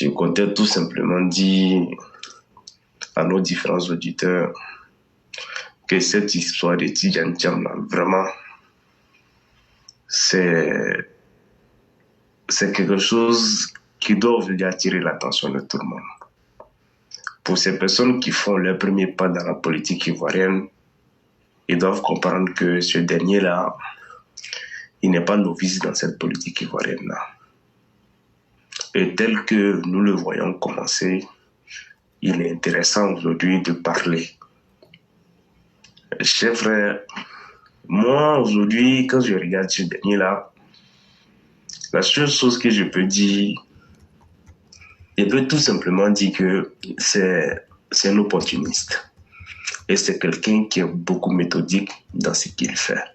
Je comptais tout simplement dire à nos différents auditeurs que cette histoire de Tidjane Thiam, vraiment, c'est quelque chose qui doit aujourd'hui attirer l'attention de tout le monde. Pour ces personnes qui font leur premier pas dans la politique ivoirienne, ils doivent comprendre que ce dernier-là, il n'est pas novice dans cette politique ivoirienne-là. Et tel que nous le voyons commencer, il est intéressant aujourd'hui de parler. Chers frères, moi aujourd'hui, quand je regarde ce dernier-là, la seule chose que je peux dire, je peux tout simplement dire que c'est un opportuniste. Et c'est quelqu'un qui est beaucoup méthodique dans ce qu'il fait.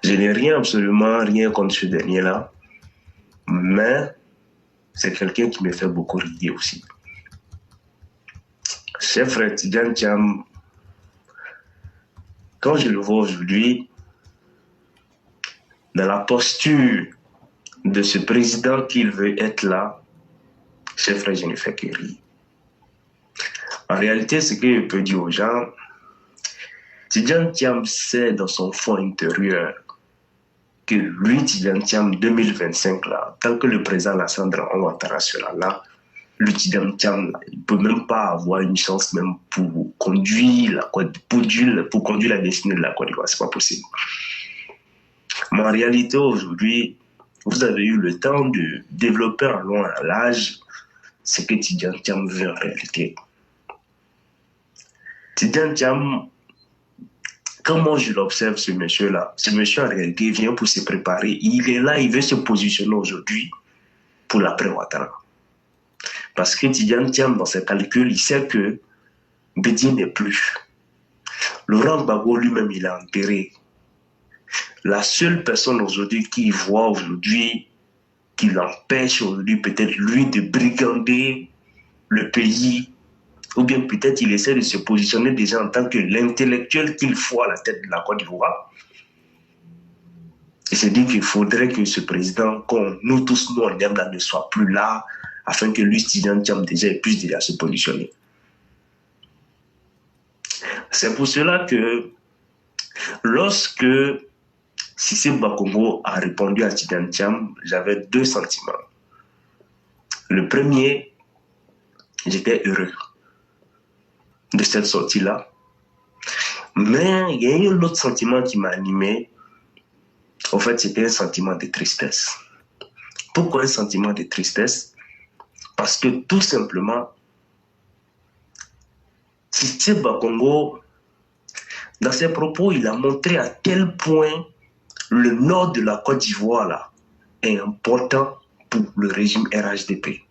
Je n'ai absolument rien contre ce dernier-là, mais c'est quelqu'un qui me fait beaucoup rire aussi. Cher frère Tidjane Thiam, quand je le vois aujourd'hui, dans la posture de ce président qu'il veut être là, cher frère, je ne fais que rire. En réalité, ce que je peux dire aux gens, Tidjane Thiam sait dans son fond intérieur que lui, Tidjane Thiam 2025, là, tant que le président Alassane Dramane Ouattara sera là, le Tidjane Thiam, il ne peut même pas avoir une chance même pour conduire la destinée de la Côte d'Ivoire. Ce n'est pas possible. Mais en réalité, aujourd'hui, vous avez eu le temps de développer en long et en large ce que Tidjane Thiam veut en réalité. Tidjane Thiam, comment je l'observe, ce monsieur-là, ce monsieur en réalité vient pour se préparer. Il est là, il veut se positionner aujourd'hui pour l'après-Ouattara. Parce que Tidjane Thiam, dans ses calculs, il sait que Bédié n'est plus. Laurent Gbagbo lui-même, il a enterré. La seule personne aujourd'hui qui voit aujourd'hui, qui l'empêche aujourd'hui peut-être lui de brigander le pays, ou bien peut-être il essaie de se positionner déjà en tant que l'intellectuel qu'il faut à la tête de la Côte d'Ivoire. Il s'est dit qu'il faudrait que ce président, nous tous, nous on aime là, ne soit plus là, afin que lui, Tidjane Thiam, déjà, puisse déjà se positionner. C'est pour cela que lorsque Cissé Bakongo a répondu à Tidjane Thiam, j'avais deux sentiments. Le premier, j'étais heureux de cette sortie-là. Mais il y a eu un autre sentiment qui m'a animé. En fait, c'était un sentiment de tristesse. Pourquoi un sentiment de tristesse? Parce que tout simplement, Cissé Bakongo, dans ses propos, il a montré à quel point le nord de la Côte d'Ivoire là, est important pour le régime RHDP.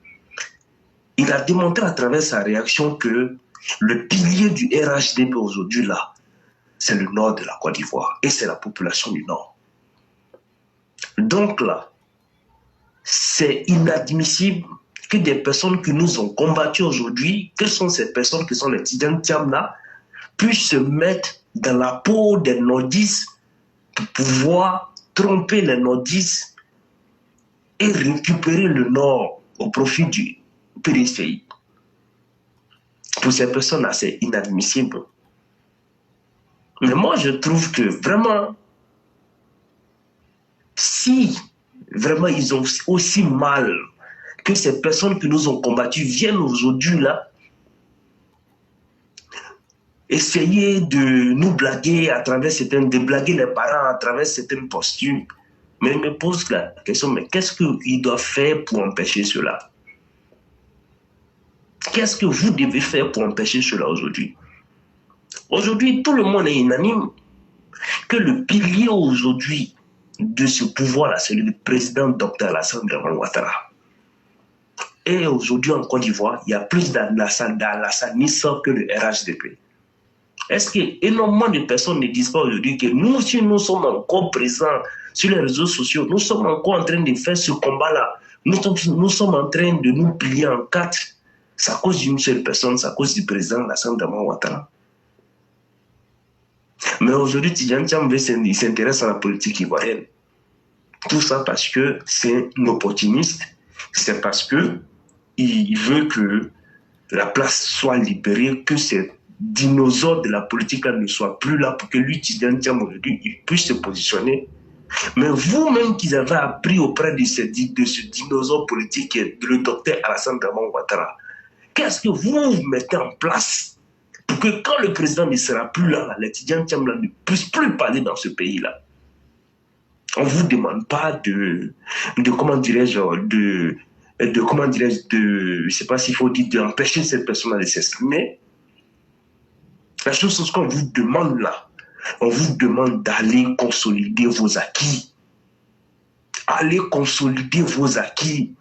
Il a démontré à travers sa réaction que le pilier du RHDP aujourd'hui là, c'est le nord de la Côte d'Ivoire et c'est la population du nord. Donc là, c'est inadmissible que des personnes qui nous ont combattus aujourd'hui, que sont ces personnes qui sont les Tidjane Thiam là, puissent se mettre dans la peau des nordistes pour pouvoir tromper les nordistes et récupérer le nord au profit du PDCI. Pour ces personnes-là, c'est inadmissible. Mais moi, je trouve que vraiment, si vraiment ils ont aussi mal que ces personnes qui nous ont combattus viennent aujourd'hui là, essayer de nous blaguer à travers de blaguer les parents à travers certaines postures. Mais je me pose la question, mais qu'est-ce qu'ils doivent faire pour empêcher cela? Qu'est-ce que vous devez faire pour empêcher cela aujourd'hui? Aujourd'hui, tout le monde est unanime que le pilier aujourd'hui de ce pouvoir-là, c'est le président Dr Alassane Dramane Ouattara. Et aujourd'hui en Côte d'Ivoire, il y a plus d'Alassanisme que le RHDP. Est-ce qu'énormément de personnes ne disent pas aujourd'hui que nous, si nous sommes encore présents sur les réseaux sociaux, nous sommes encore en train de faire ce combat-là, nous sommes en train de nous plier en quatre, c'est à cause d'une seule personne, c'est à cause du président Alassane Dramane Ouattara. Mais aujourd'hui, Tidjane Thiam s'intéresse à la politique ivoirienne. Tout ça parce que c'est un opportuniste c'est parce que il veut que la place soit libérée, que ces dinosaures de la politique ne soient plus là pour que lui, Tidjane Thiam, aujourd'hui, il puisse se positionner. Mais vous-même qui avez appris auprès de ce dinosaure politique, le docteur Alassane Dramane Ouattara, qu'est-ce que vous mettez en place pour que quand le président ne sera plus là, les Tidjane Thiam ne puissent plus parler dans ce pays-là? On ne vous demande pas comment dirais-je, je ne sais pas s'il faut dire d'empêcher cette personne de s'exprimer. La chose, c'est ce qu'on vous demande là. On vous demande d'aller consolider vos acquis. Allez consolider vos acquis.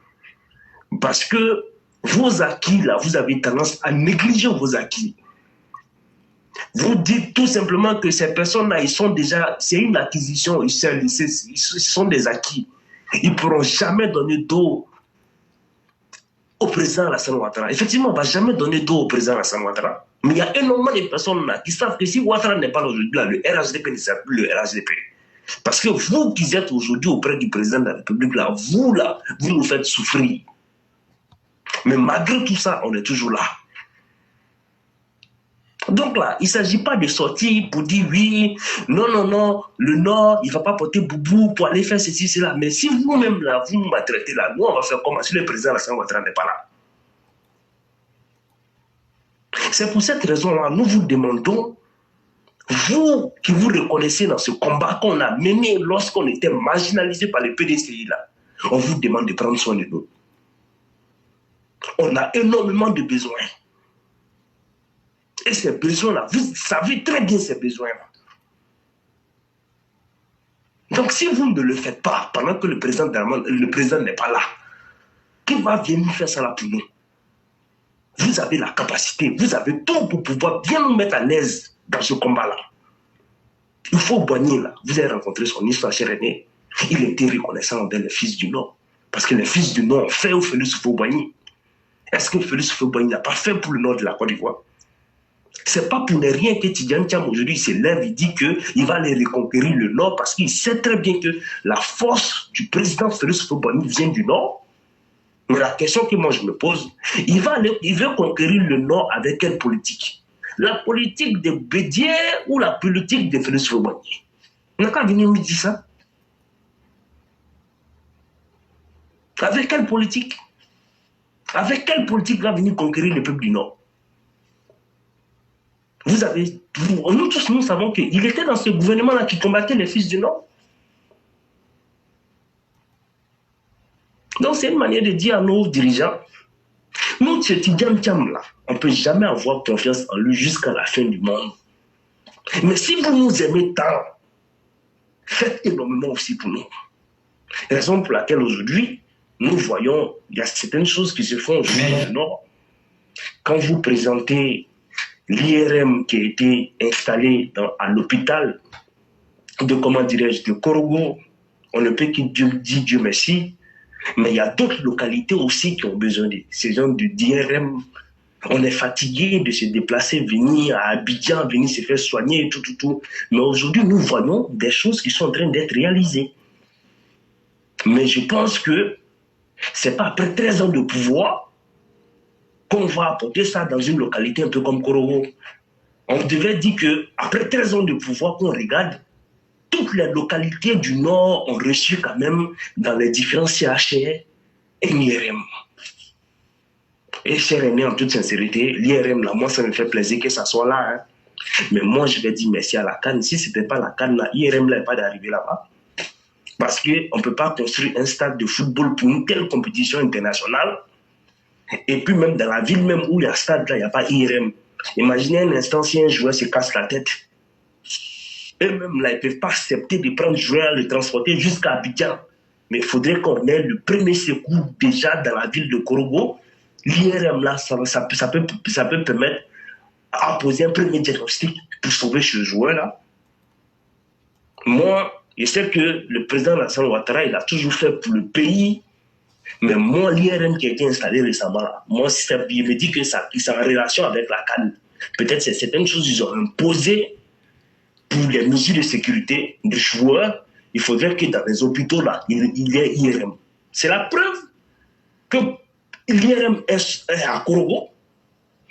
Parce que vos acquis là, vous avez tendance à négliger vos acquis. Vous dites tout simplement que ces personnes-là, ils sont déjà, c'est une acquisition, ils sont des acquis. Ils ne pourront jamais donner d'eau au président Alassane Ouattara. Effectivement, on ne va jamais donner d'eau au président Alassane Ouattara. Mais il y a énormément de personnes là qui savent que si Ouattara n'est pas là aujourd'hui, le RHDP ne sera plus le RHDP. Parce que vous qui êtes aujourd'hui auprès du président de la République, vous nous faites souffrir. Mais malgré tout ça, on est toujours là. Donc là, il ne s'agit pas de sortir pour dire oui, non, le Nord, il ne va pas porter boubou pour aller faire ceci, cela. Mais si vous-même là, vous nous maltraitez là, nous on va faire comment si le président Alassane Ouattara n'est pas là? C'est pour cette raison-là, nous vous demandons, vous qui vous reconnaissez dans ce combat qu'on a mené lorsqu'on était marginalisé par le PDCI là, on vous demande de prendre soin de nous. On a énormément de besoins. Et ces besoins-là, vous savez très bien ces besoins-là. Donc si vous ne le faites pas, pendant que le président n'est pas là, qui va venir faire ça là pour nous? Vous avez la capacité, vous avez tout pour pouvoir bien nous mettre à l'aise dans ce combat-là. Il faut Boigny là, vous avez rencontré son histoire, cher aîné. Il était reconnaissant envers les fils du Nord. Parce que les fils du Nord ont fait au Félix Houphouët-Boigny. Est-ce que Félix Houphouët-Boigny n'a pas fait pour le Nord de la Côte d'Ivoire? C'est pas pour ne rien que Tidjane Thiam aujourd'hui se lève et dit qu'il va aller reconquérir le Nord parce qu'il sait très bien que la force du président Félix Houphouët-Boigny vient du Nord. Mais la question que moi je me pose, il veut conquérir le Nord avec quelle politique? La politique de Bédier ou la politique de Félix Houphouët-Boigny? Il n'a qu'à venir me dire ça. Avec quelle politique? Avec quelle politique va venir conquérir le peuple du Nord? Nous tous, nous savons qu'il était dans ce gouvernement-là qui combattait les fils du Nord. Donc c'est une manière de dire à nos dirigeants, nous, ce Tidjane Thiam là, on ne peut jamais avoir confiance en lui jusqu'à la fin du monde. Mais si vous nous aimez tant, faites énormément aussi pour nous. Raison pour laquelle aujourd'hui, nous voyons, il y a certaines choses qui se font aujourd'hui du Nord. Quand vous présentez l'IRM qui a été installé à l'hôpital de Korogo, on ne peut que dire Dieu merci, mais il y a d'autres localités aussi qui ont besoin de ces gens d'IRM. On est fatigué de se déplacer, venir à Abidjan, venir se faire soigner et tout. Mais aujourd'hui, nous voyons des choses qui sont en train d'être réalisées. Mais je pense que ce n'est pas après 13 ans de pouvoir qu'on va apporter ça dans une localité un peu comme Korogo. On devait dire qu'après 13 ans de pouvoir qu'on regarde, toutes les localités du Nord ont reçu quand même dans les différents CHR un IRM. Et cher aîné, en toute sincérité, l'IRM, là, moi, ça me fait plaisir que ça soit là. Hein. Mais moi, je vais dire merci à la CAN. Si ce n'était pas la CAN, l'IRM n'est pas d'arriver là-bas. Parce qu'on ne peut pas construire un stade de football pour une telle compétition internationale. Et puis même dans la ville même où il y a stade, là, il n'y a pas IRM. Imaginez un instant si un joueur se casse la tête. Eux-mêmes, là, ils ne peuvent pas accepter de prendre le joueur, le transporter jusqu'à Abidjan. Mais il faudrait qu'on ait le premier secours déjà dans la ville de Korogo. L'IRM, là, ça peut permettre à poser un premier diagnostic pour sauver ce joueur-là. Moi, je sais que le président Alassane Ouattara, il a toujours fait pour le pays. Mais moi, l'IRM qui a été installé récemment, là, moi, il me dit que ça est en relation avec la CAN. Peut-être que certaines choses ils ont imposées pour les mesures de sécurité des joueurs. Il faudrait que dans les hôpitaux, là, il y ait IRM. C'est la preuve que l'IRM est à Korogo.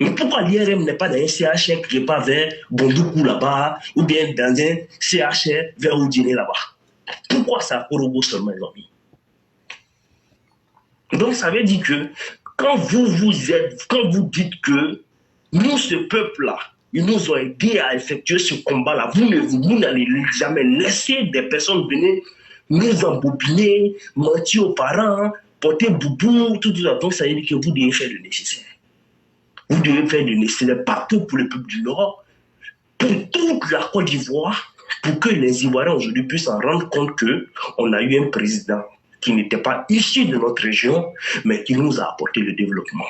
Mais pourquoi l'IRM n'est pas dans un CHR qui n'est pas vers Bondoukou là-bas, ou bien dans un CHR vers Oudjine là-bas? Pourquoi c'est à Korogo seulement, ils ont mis? Donc ça veut dire que quand vous dites que nous, ce peuple-là, ils nous ont aidés à effectuer ce combat-là, vous n'allez jamais laisser des personnes venir nous embobiner, mentir aux parents, porter boubou, tout ça. Donc ça veut dire que vous devez faire le nécessaire. Vous devez faire le nécessaire, pas que pour le peuple du Nord, pour toute la Côte d'Ivoire, pour que les Ivoiriens aujourd'hui puissent s'en rendre compte qu'on a eu un président qui n'était pas issu de notre région, mais qui nous a apporté le développement.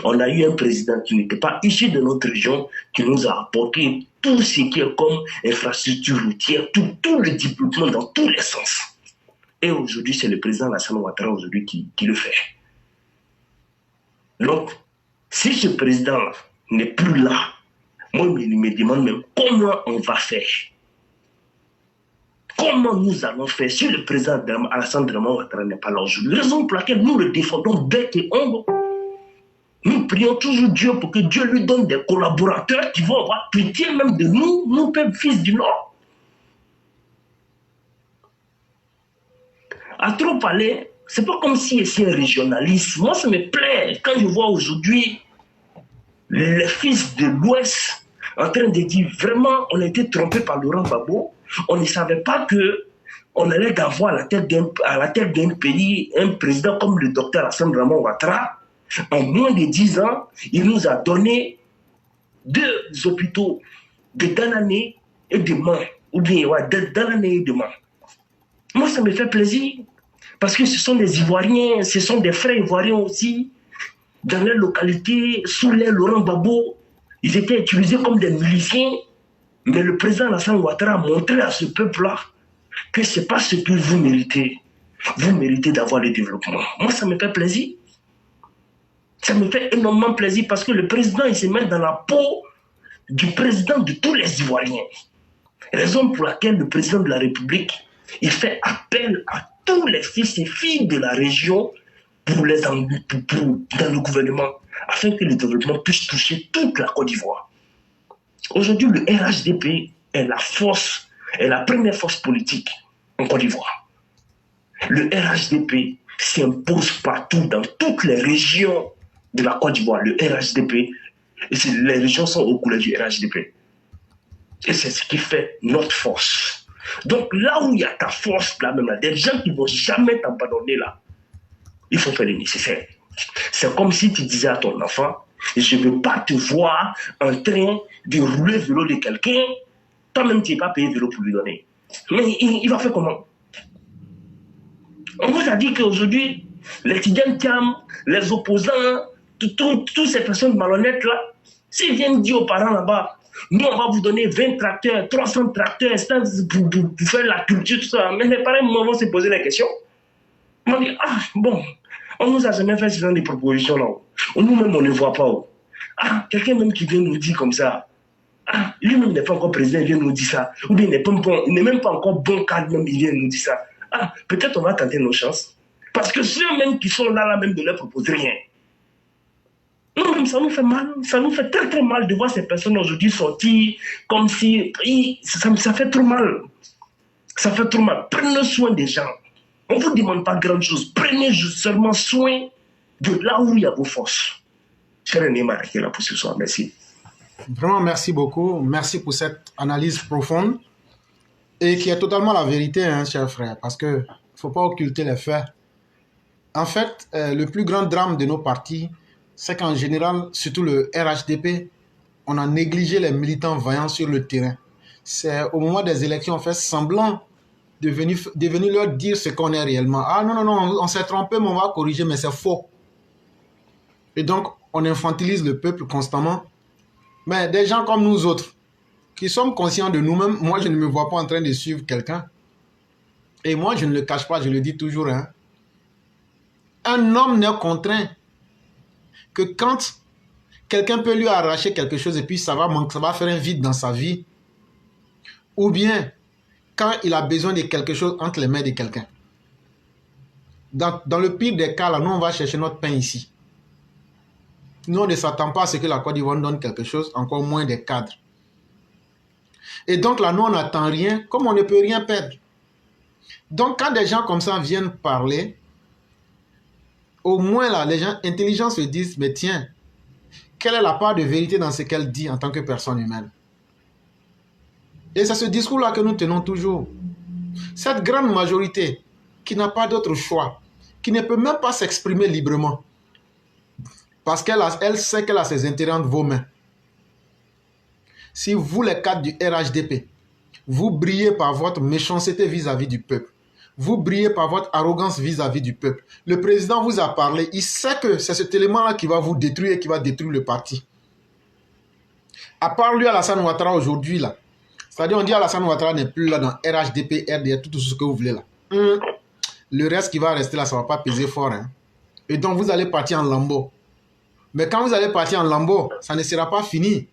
On a eu un président qui n'était pas issu de notre région, qui nous a apporté tout ce qui est comme infrastructure routière, tout le développement dans tous les sens. Et aujourd'hui, c'est le président Alassane Ouattara aujourd'hui qui le fait. Donc, si ce président n'est plus là, moi, je me demande même comment on va faire. Comment nous allons faire si le président Alassane Ouattara n'est pas là aujourd'hui? Raison pour laquelle nous le défendons bec et ongle. Nous prions toujours Dieu pour que Dieu lui donne des collaborateurs qui vont avoir pitié même de nous, nous, peuples fils du Nord. À trop parler, c'est pas comme si c'est un régionaliste. Moi, ça me plaît quand je vois aujourd'hui les fils de l'Ouest en train de dire vraiment, on a été trompé par Laurent Gbagbo. On ne savait pas qu'on allait avoir à la tête d'un pays un président comme le docteur Alassane Ouattara. En moins de 10 ans, il nous a donné 2 hôpitaux de Danané et de Man. Ou bien, de Danané et de Man. Moi, ça me fait plaisir. Parce que ce sont des Ivoiriens, ce sont des frères Ivoiriens aussi. Dans leur localité, sous l'aile Laurent Gbagbo, ils étaient utilisés comme des miliciens. Mais le président Alassane Ouattara a montré à ce peuple-là que ce n'est pas ce que vous méritez. Vous méritez d'avoir le développement. Moi, ça me fait plaisir. Ça me fait énormément plaisir parce que le président, il se met dans la peau du président de tous les Ivoiriens. Raison pour laquelle le président de la République, il fait appel à tous les fils et filles de la région dans le gouvernement, afin que le développement puisse toucher toute la Côte d'Ivoire. Aujourd'hui, le RHDP est la première force politique en Côte d'Ivoire. Le RHDP s'impose partout, dans toutes les régions de la Côte d'Ivoire. Le RHDP, les régions sont aux couleurs du RHDP. Et c'est ce qui fait notre force. Donc là où il y a ta force, là même, des gens qui ne vont jamais t'abandonner là, il faut faire le nécessaire. C'est comme si tu disais à ton enfant, je ne veux pas te voir en train de rouler le vélo de quelqu'un, toi-même tu n'es pas payé le vélo pour lui donner. Mais il va faire comment? On vous a dit qu'aujourd'hui, les Tidjane, les opposants, toutes ces personnes malhonnêtes là, s'ils viennent dire aux parents là-bas, nous on va vous donner 20 tracteurs, 300 tracteurs, pour faire la culture, tout ça. Mais les parents vont se poser la question. On dit, ah bon, on nous a jamais fait ce genre de propositions là. Nous-mêmes on ne voit pas. Ah, quelqu'un même qui vient nous dire comme ça. Ah, lui-même n'est pas encore président, il vient nous dire ça. Ou bien il n'est même pas encore bon cadre, même il vient nous dire ça. Ah, peut-être on va tenter nos chances. Parce que ceux-mêmes qui sont là même ne leur proposent rien. Nous-mêmes, ça nous fait mal. Ça nous fait très très mal de voir ces personnes aujourd'hui sortir comme si... Ça fait trop mal. Ça fait trop mal. Prenez soin des gens. On ne vous demande pas grand chose. Prenez seulement soin de là où il y a vos forces. Cher Neymar qui est là pour ce soir. Merci. Vraiment, merci beaucoup. Merci pour cette analyse profonde et qui est totalement la vérité, hein, cher frère, parce qu'il ne faut pas occulter les faits. En fait, le plus grand drame de nos partis, c'est qu'en général, surtout le RHDP, on a négligé les militants vaillants sur le terrain. C'est au moment des élections, on fait semblant de venir leur dire ce qu'on est réellement. Ah non, non, non, on s'est trompé, mais on va corriger, mais c'est faux. Et donc, on infantilise le peuple constamment. Mais des gens comme nous autres, qui sommes conscients de nous-mêmes, moi, je ne me vois pas en train de suivre quelqu'un. Et moi, je ne le cache pas, je le dis toujours. Hein. Un homme n'est contraint que quand quelqu'un peut lui arracher quelque chose et puis ça va faire un vide dans sa vie, ou bien quand il a besoin de quelque chose entre les mains de quelqu'un. Dans le pire des cas, là, nous, on va chercher notre pain ici. Nous, on ne s'attend pas à ce que la Côte d'Ivoire nous donne quelque chose, encore moins des cadres. Et donc là, nous, on n'attend rien, comme on ne peut rien perdre. Donc, quand des gens comme ça viennent parler, au moins là, les gens intelligents se disent, mais tiens, quelle est la part de vérité dans ce qu'elle dit en tant que personne humaine? Et c'est ce discours-là que nous tenons toujours. Cette grande majorité qui n'a pas d'autre choix, qui ne peut même pas s'exprimer librement, parce qu'elle sait qu'elle a ses intérêts entre vos mains. Si vous, les cadres du RHDP, vous brillez par votre méchanceté vis-à-vis du peuple, vous brillez par votre arrogance vis-à-vis du peuple, le président vous a parlé, il sait que c'est cet élément-là qui va vous détruire et qui va détruire le parti. À part lui, Alassane Ouattara aujourd'hui, là, c'est-à-dire on dit Alassane Ouattara n'est plus là dans RHDP, RDR, tout ce que vous voulez là. Le reste qui va rester là, ça ne va pas peser fort. Hein. Et donc vous allez partir en lambeau. Mais quand vous allez partir en lambeau, ça ne sera pas fini.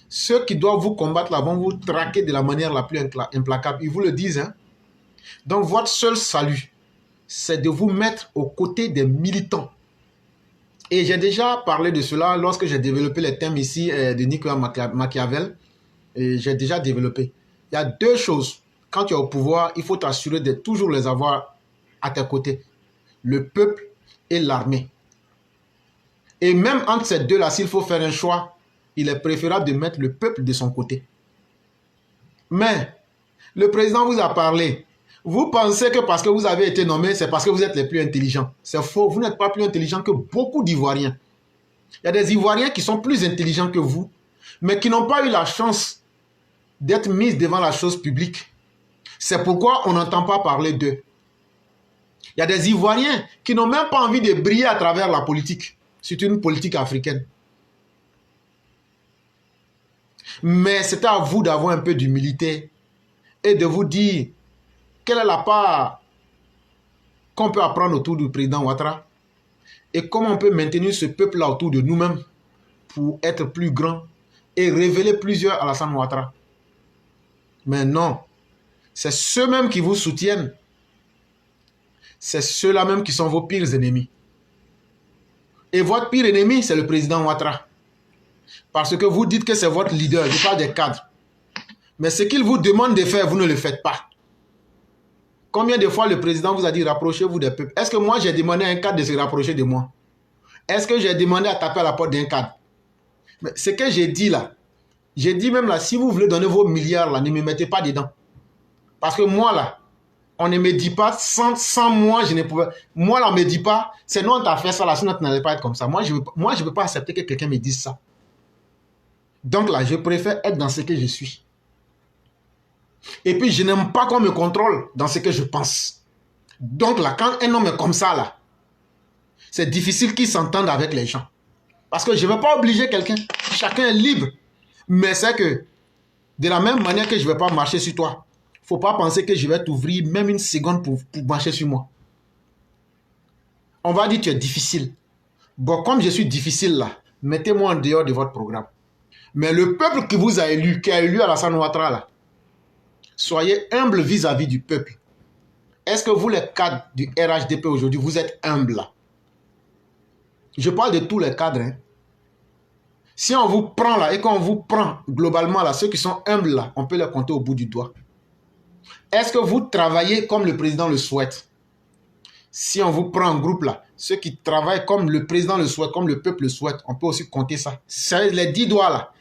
Ceux qui doivent vous combattre là vont vous traquer de la manière la plus implacable. Ils vous le disent. Hein? Donc votre seul salut, c'est de vous mettre aux côtés des militants. Et j'ai déjà parlé de cela lorsque j'ai développé les thèmes ici de Nicolas Machiavel. Et j'ai déjà développé. Il y a deux choses. Quand tu es au pouvoir, il faut t'assurer de toujours les avoir à tes côtés. Le peuple et l'armée. Et même entre ces deux-là, s'il faut faire un choix, il est préférable de mettre le peuple de son côté. Mais le président vous a parlé. Vous pensez que parce que vous avez été nommé, c'est parce que vous êtes les plus intelligents. C'est faux. Vous n'êtes pas plus intelligent que beaucoup d'Ivoiriens. Il y a des Ivoiriens qui sont plus intelligents que vous, mais qui n'ont pas eu la chance d'être mis devant la chose publique. C'est pourquoi on n'entend pas parler d'eux. Il y a des Ivoiriens qui n'ont même pas envie de briller à travers la politique. C'est une politique africaine. Mais c'est à vous d'avoir un peu d'humilité et de vous dire quelle est la part qu'on peut apprendre autour du président Ouattara et comment on peut maintenir ce peuple-là autour de nous-mêmes pour être plus grand et révéler plusieurs Alassane Ouattara. Mais non, c'est ceux-mêmes qui vous soutiennent. C'est ceux-là même qui sont vos pires ennemis. Et votre pire ennemi, c'est le président Ouattara. Parce que vous dites que c'est votre leader, je parle des cadres. Mais ce qu'il vous demande de faire, vous ne le faites pas. Combien de fois le président vous a dit rapprochez-vous des peuples? Est-ce que moi j'ai demandé à un cadre de se rapprocher de moi? Est-ce que j'ai demandé à taper à la porte d'un cadre? Mais ce que j'ai dit là, j'ai dit même là, si vous voulez donner vos milliards là, ne me mettez pas dedans. Parce que moi là, on ne me dit pas, sans moi, je ne pouvais... Moi là, on ne me dit pas, c'est nous on t'a fait ça là, sinon tu n'allais pas être comme ça. Moi, je ne peux pas accepter que quelqu'un me dise ça. Donc là, je préfère être dans ce que je suis. Et puis, je n'aime pas qu'on me contrôle dans ce que je pense. Donc là, quand un homme est comme ça là, c'est difficile qu'il s'entende avec les gens. Parce que je ne vais pas obliger quelqu'un. Chacun est libre. Mais c'est que, de la même manière que je ne vais pas marcher sur toi, il ne faut pas penser que je vais t'ouvrir même une seconde pour marcher sur moi. On va dire que tu es difficile. Bon, comme je suis difficile là, mettez-moi en dehors de votre programme. Mais le peuple qui vous a élu, qui a élu Alassane Ouattara là, soyez humble vis-à-vis du peuple. Est-ce que vous, les cadres du RHDP aujourd'hui, vous êtes humbles là? Je parle de tous les cadres. Hein. Si on vous prend là et qu'on vous prend globalement là, ceux qui sont humbles là, on peut les compter au bout du doigt. Est-ce que vous travaillez comme le président le souhaite? Si on vous prend en groupe là, ceux qui travaillent comme le président le souhaite, comme le peuple le souhaite, on peut aussi compter ça. C'est les 10 doigts là.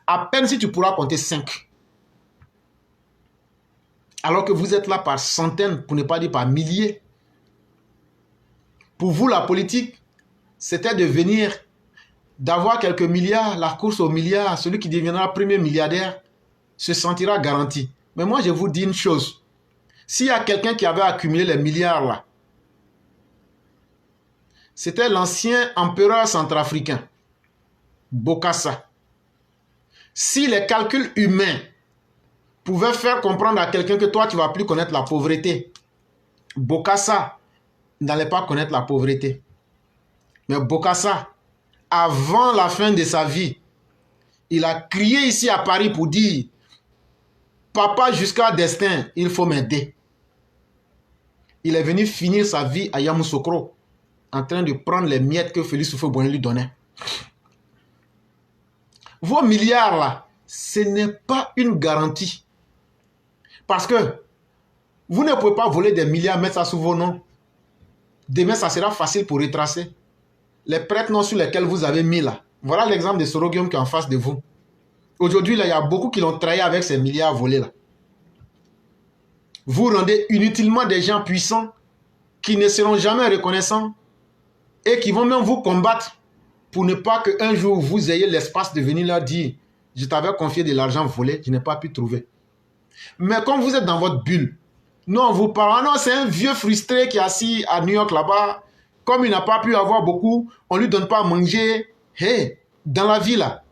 À peine si tu pourras compter 5. Alors que vous êtes là par centaines, pour ne pas dire par milliers. Pour vous, la politique, c'était de venir, d'avoir quelques milliards, la course aux milliards, celui qui deviendra premier milliardaire se sentira garanti. Mais moi, je vous dis une chose. S'il y a quelqu'un qui avait accumulé les milliards là, c'était l'ancien empereur centrafricain, Bokassa. Si les calculs humains pouvaient faire comprendre à quelqu'un que toi, tu ne vas plus connaître la pauvreté, Bokassa n'allait pas connaître la pauvreté. Mais Bokassa, avant la fin de sa vie, il a crié ici à Paris pour dire « Papa, jusqu'à destin, il faut m'aider. » Il est venu finir sa vie à Yamoussoukro, en train de prendre les miettes que Félix Houphouët-Boigny lui donnait. Vos milliards là, ce n'est pas une garantie. Parce que vous ne pouvez pas voler des milliards, mettre ça sous vos noms. Demain, ça sera facile pour retracer. Les prête-noms sur lesquels vous avez mis là. Voilà l'exemple de Sorogium qui est en face de vous. Aujourd'hui, il y a beaucoup qui l'ont trahi avec ces milliards volés là. Vous rendez inutilement des gens puissants qui ne seront jamais reconnaissants et qui vont même vous combattre pour ne pas qu'un jour vous ayez l'espace de venir leur dire « Je t'avais confié de l'argent volé, je n'ai pas pu trouver. » Mais quand vous êtes dans votre bulle, nous on vous parle, non, c'est un vieux frustré qui est assis à New York là-bas, comme il n'a pas pu avoir beaucoup, on ne lui donne pas à manger. Hey, dans la vie là,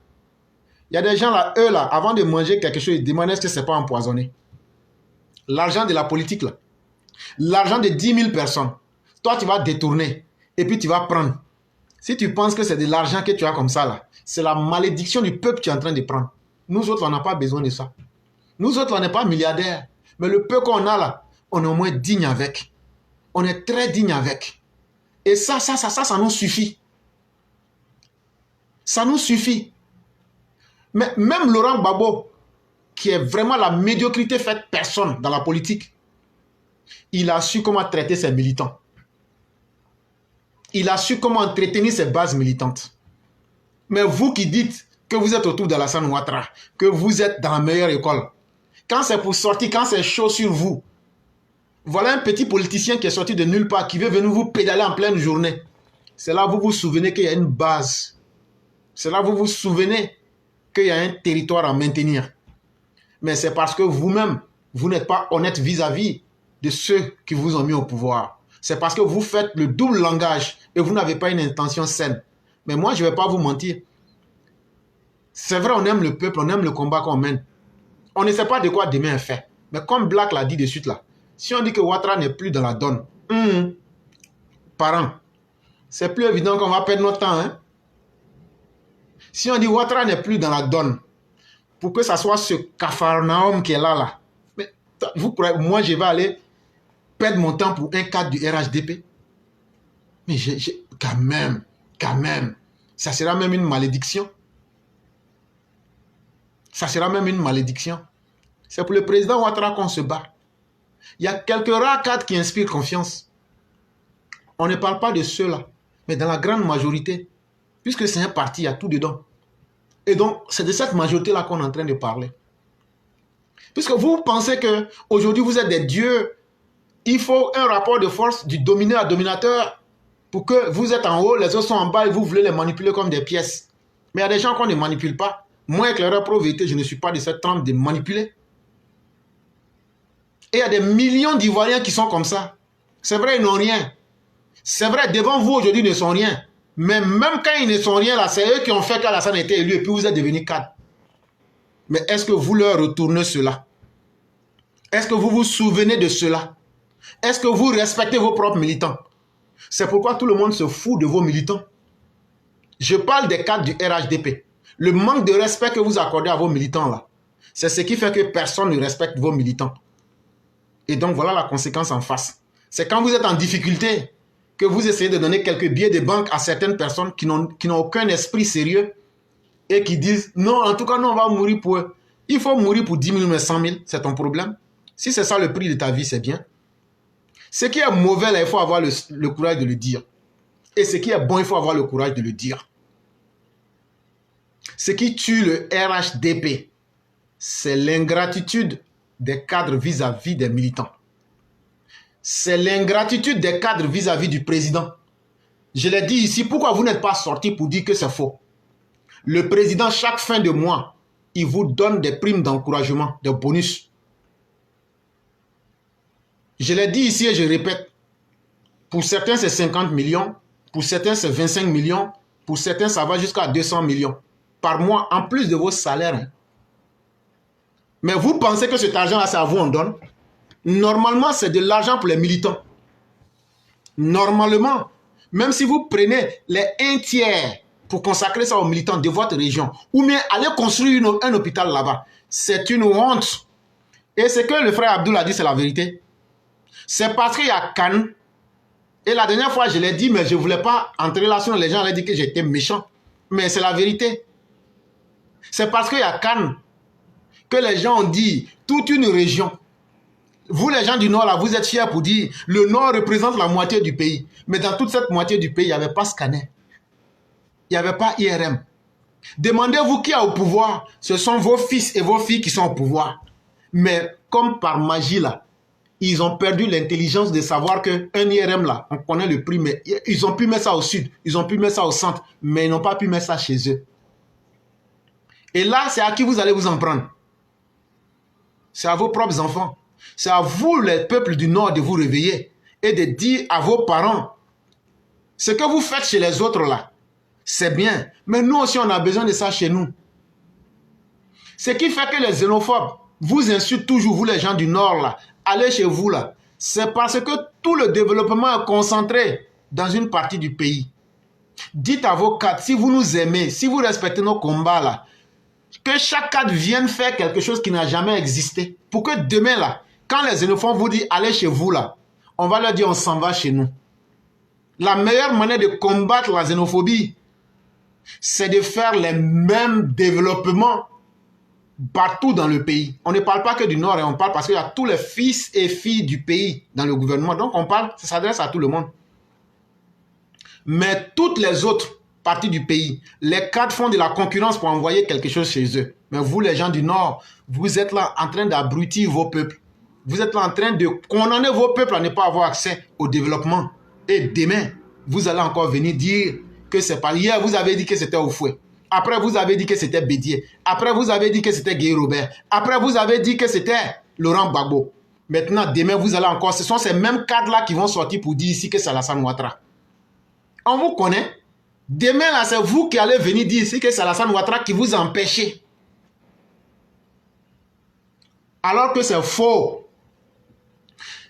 il y a des gens là, eux là, avant de manger quelque chose, ils demandent est-ce que c'est pas empoisonné. L'argent de la politique là, l'argent de 10 000 personnes, toi tu vas détourner et puis tu vas prendre. Si tu penses que c'est de l'argent que tu as comme ça là, c'est la malédiction du peuple que tu es en train de prendre. Nous autres, on n'a pas besoin de ça. Nous autres, on n'est pas milliardaires. Mais le peu qu'on a là, on est au moins digne avec. On est très digne avec. Et ça nous suffit. Ça nous suffit. Mais même Laurent Gbagbo, qui est vraiment la médiocrité faite personne dans la politique, il a su comment traiter ses militants. Il a su comment entretenir ses bases militantes. Mais vous qui dites que vous êtes autour d'Alassane Ouattara, que vous êtes dans la meilleure école, quand c'est pour sortir, quand c'est chaud sur vous, voilà un petit politicien qui est sorti de nulle part, qui veut venir vous pédaler en pleine journée. C'est là que vous vous souvenez qu'il y a une base. C'est là que vous vous souvenez qu'il y a un territoire à maintenir. Mais c'est parce que vous-même, vous n'êtes pas honnête vis-à-vis de ceux qui vous ont mis au pouvoir. C'est parce que vous faites le double langage et vous n'avez pas une intention saine. Mais moi, je ne vais pas vous mentir. C'est vrai, on aime le peuple, on aime le combat qu'on mène. On ne sait pas de quoi demain est fait. Mais comme Black l'a dit de suite là, si on dit que Ouattara n'est plus dans la donne, parents, c'est plus évident qu'on va perdre notre temps. Hein? Si on dit Ouattara n'est plus dans la donne, pour que ça soit ce Capharnaüm qui est là, mais vous croyez, moi je vais aller perdre mon temps pour un cadre du RHDP? Mais quand même, ça sera même une malédiction. Ça sera même une malédiction. C'est pour le président Ouattara qu'on se bat. Il y a quelques rares cadres qui inspirent confiance. On ne parle pas de ceux-là, mais dans la grande majorité, puisque c'est un parti, il y a tout dedans. Et donc, c'est de cette majorité-là qu'on est en train de parler. Puisque vous pensez qu'aujourd'hui, vous êtes des dieux, il faut un rapport de force du dominé à dominateur pour que vous êtes en haut, les autres sont en bas et vous voulez les manipuler comme des pièces. Mais il y a des gens qu'on ne manipule pas. Moi, éclaireur pro-vérité, je ne suis pas de cette trempe de manipuler. Et il y a des millions d'Ivoiriens qui sont comme ça. C'est vrai, ils n'ont rien. C'est vrai, devant vous, aujourd'hui, ils ne sont rien. Mais même quand ils ne sont rien, là, c'est eux qui ont fait qu'Alassane ait été élu et puis vous êtes devenu cadre. Mais est-ce que vous leur retournez cela? Est-ce que vous vous souvenez de cela? Est-ce que vous respectez vos propres militants? C'est pourquoi tout le monde se fout de vos militants. Je parle des cadres du RHDP. Le manque de respect que vous accordez à vos militants, là, c'est ce qui fait que personne ne respecte vos militants. Et donc, voilà la conséquence en face. C'est quand vous êtes en difficulté que vous essayez de donner quelques billets de banque à certaines personnes qui n'ont aucun esprit sérieux et qui disent, non, en tout cas, nous, on va mourir pour eux. Il faut mourir pour 10 000 mais 100 000, c'est ton problème. Si c'est ça le prix de ta vie, c'est bien. Ce qui est mauvais, là, il faut avoir le courage de le dire. Et ce qui est bon, il faut avoir le courage de le dire. Ce qui tue le RHDP, c'est l'ingratitude des cadres vis-à-vis des militants. C'est l'ingratitude des cadres vis-à-vis du président. Je l'ai dit ici, pourquoi vous n'êtes pas sortis pour dire que c'est faux? Le président, chaque fin de mois, il vous donne des primes d'encouragement, des bonus. Je l'ai dit ici et je répète, pour certains c'est 50 millions, pour certains c'est 25 millions, pour certains ça va jusqu'à 200 millions par mois, en plus de vos salaires. Hein. Mais vous pensez que cet argent-là, c'est à vous on donne? Normalement, c'est de l'argent pour les militants. Normalement, même si vous prenez les 1/3 pour consacrer ça aux militants de votre région, ou bien aller construire un hôpital là-bas, c'est une honte. Et ce que le frère Abdoul a dit, c'est la vérité. C'est parce qu'il y a Cannes. Et la dernière fois, je l'ai dit, mais je ne voulais pas entrer là, sinon les gens allaient dire que j'étais méchant. Mais c'est la vérité. C'est parce qu'il y a Cannes que les gens ont dit toute une région. Vous, les gens du Nord, là, vous êtes fiers pour dire le Nord représente la moitié du pays. Mais dans toute cette moitié du pays, il n'y avait pas Scanner. Il n'y avait pas IRM. Demandez-vous qui est au pouvoir. Ce sont vos fils et vos filles qui sont au pouvoir. Mais comme par magie, là, ils ont perdu l'intelligence de savoir qu'un IRM, là, on connaît le prix, mais ils ont pu mettre ça au sud, ils ont pu mettre ça au centre, mais ils n'ont pas pu mettre ça chez eux. Et là, c'est à qui vous allez vous en prendre? C'est à vos propres enfants. C'est à vous, les peuples du Nord, de vous réveiller et de dire à vos parents, ce que vous faites chez les autres, là, c'est bien. Mais nous aussi, on a besoin de ça chez nous. Ce qui fait que les xénophobes vous insultent toujours, vous les gens du Nord, là, allez chez vous, là. C'est parce que tout le développement est concentré dans une partie du pays. Dites à vos cadres, si vous nous aimez, si vous respectez nos combats, là, que chaque cadre vienne faire quelque chose qui n'a jamais existé. Pour que demain, là, quand les xénophobes vous disent, allez chez vous, là, on va leur dire, on s'en va chez nous. La meilleure manière de combattre la xénophobie, c'est de faire les mêmes développements partout dans le pays. On ne parle pas que du Nord, on parle parce qu'il y a tous les fils et filles du pays dans le gouvernement. Donc on parle, ça s'adresse à tout le monde. Mais toutes les autres parties du pays, les cadres font de la concurrence pour envoyer quelque chose chez eux. Mais vous, les gens du Nord, vous êtes là en train d'abrutir vos peuples. Vous êtes là en train de condamner vos peuples à ne pas avoir accès au développement. Et demain, vous allez encore venir dire que c'est pas... Hier, vous avez dit que c'était Oufoué. Après, vous avez dit que c'était Bédier. Après, vous avez dit que c'était Guy Robert. Après, vous avez dit que c'était Laurent Gbagbo. Maintenant, demain, vous allez encore... Ce sont ces mêmes cadres-là qui vont sortir pour dire ici que c'est Alassane Ouattara. On vous connaît. Demain, là, c'est vous qui allez venir dire ici que c'est Alassane Ouattara qui vous empêche. Alors que c'est faux.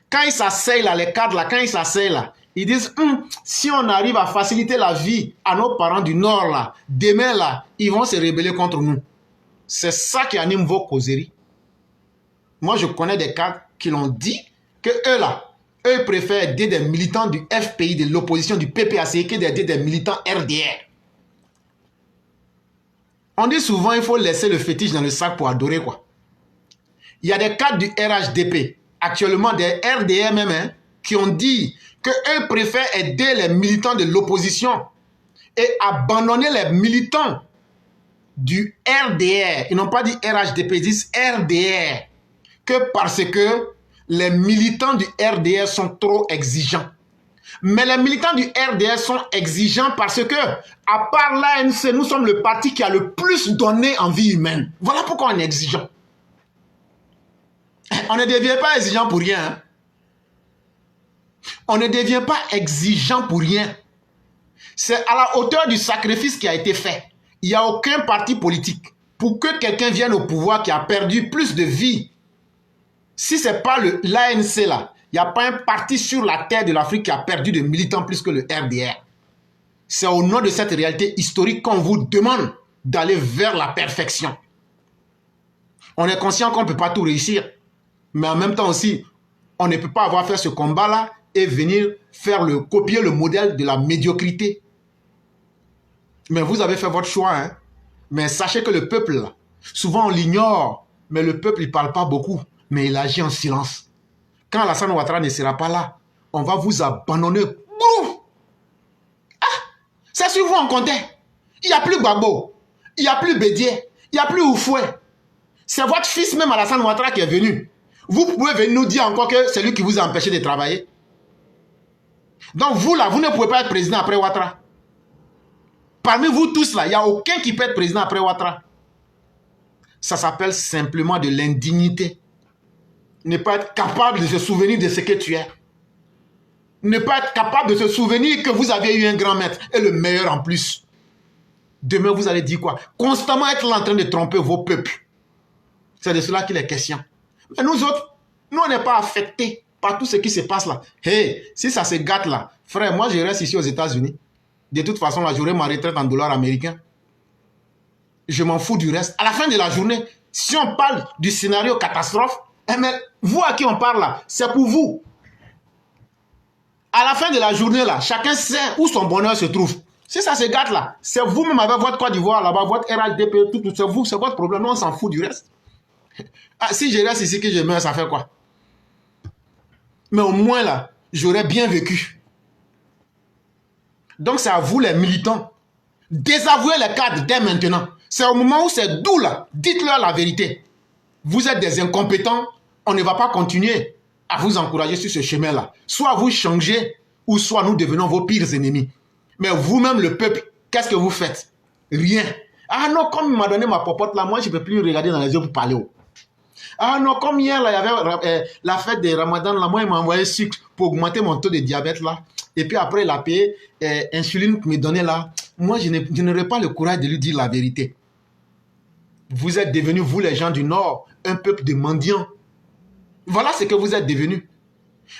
Quand ils s'asseyent là, les cadres là, quand ils s'asseyent là, ils disent, si on arrive à faciliter la vie à nos parents du Nord là, demain là, ils vont se rebeller contre nous. C'est ça qui anime vos causeries. Moi, je connais des cadres qui l'ont dit, que eux là, eux préfèrent aider des militants du FPI, de l'opposition, du PPAC, que d'aider des militants RDR. On dit souvent, il faut laisser le fétiche dans le sac pour adorer quoi. Il y a des cadres du RHDP, actuellement des RDR même, hein, qui ont dit qu'eux préfèrent aider les militants de l'opposition et abandonner les militants du RDR. Ils n'ont pas dit RHDP, ils disent RDR. Que parce que les militants du RDR sont trop exigeants. Mais les militants du RDR sont exigeants parce que, à part l'ANC, nous sommes le parti qui a le plus donné en vie humaine. Voilà pourquoi on est exigeant. On ne devient pas exigeant pour rien. Hein? On ne devient pas exigeant pour rien. C'est à la hauteur du sacrifice qui a été fait. Il n'y a aucun parti politique pour que quelqu'un vienne au pouvoir qui a perdu plus de vie. Si ce n'est pas l'ANC là, il n'y a pas un parti sur la terre de l'Afrique qui a perdu de militants plus que le RDR. C'est au nom de cette réalité historique qu'on vous demande d'aller vers la perfection. On est conscient qu'on ne peut pas tout réussir. Mais en même temps aussi, on ne peut pas avoir fait ce combat-là et venir copier le modèle de la médiocrité. Mais vous avez fait votre choix. Hein? Mais sachez que le peuple, là, souvent on l'ignore, mais le peuple, il ne parle pas beaucoup, mais il agit en silence. Quand Alassane Ouattara ne sera pas là, on va vous abandonner. Ah, c'est sur vous on comptait. Il n'y a plus Gbagbo, il n'y a plus Bédier, il n'y a plus Oufoué. C'est votre fils même Alassane Ouattara qui est venu. Vous pouvez venir nous dire encore que c'est lui qui vous a empêché de travailler. Donc vous là, vous ne pouvez pas être président après Ouattara. Parmi vous tous là, il n'y a aucun qui peut être président après Ouattara. Ça s'appelle simplement de l'indignité. Ne pas être capable de se souvenir de ce que tu es. Ne pas être capable de se souvenir que vous avez eu un grand maître et le meilleur en plus. Demain vous allez dire quoi? Constamment être là en train de tromper vos peuples. C'est de cela qu'il est question. Mais nous autres, nous on n'est pas affectés par tout ce qui se passe là. Hey, si ça se gâte là, frère, moi je reste ici aux États-Unis. De toute façon, là, j'aurai ma retraite en dollars américains. Je m'en fous du reste. À la fin de la journée, si on parle du scénario catastrophe, mais vous à qui on parle là, c'est pour vous. À la fin de la journée, là, chacun sait où son bonheur se trouve. Si ça se gâte là, c'est vous-même avec votre Côte d'Ivoire là-bas, votre RHDP, tout, c'est vous, c'est votre problème. Nous, on s'en fout du reste. Ah, si je reste ici, que je meurs, ça fait quoi? Mais au moins là, j'aurais bien vécu. Donc c'est à vous les militants. Désavouez les cadres dès maintenant. C'est au moment où c'est doux là. Dites-leur la vérité. Vous êtes des incompétents. On ne va pas continuer à vous encourager sur ce chemin-là. Soit vous changez, ou soit nous devenons vos pires ennemis. Mais vous-même, le peuple, qu'est-ce que vous faites? Rien. Ah non, comme il m'a donné ma popote là, moi je ne peux plus regarder dans les yeux pour parler. Ah non, comme hier là, il y avait la fête des Ramadan là, moi il m'a envoyé sucre pour augmenter mon taux de diabète là. Et puis après il a payé insuline qu'il me donnait là. Moi je n'aurais pas le courage de lui dire la vérité. Vous êtes devenus, vous les gens du Nord, un peuple de mendiants. Voilà ce que vous êtes devenus.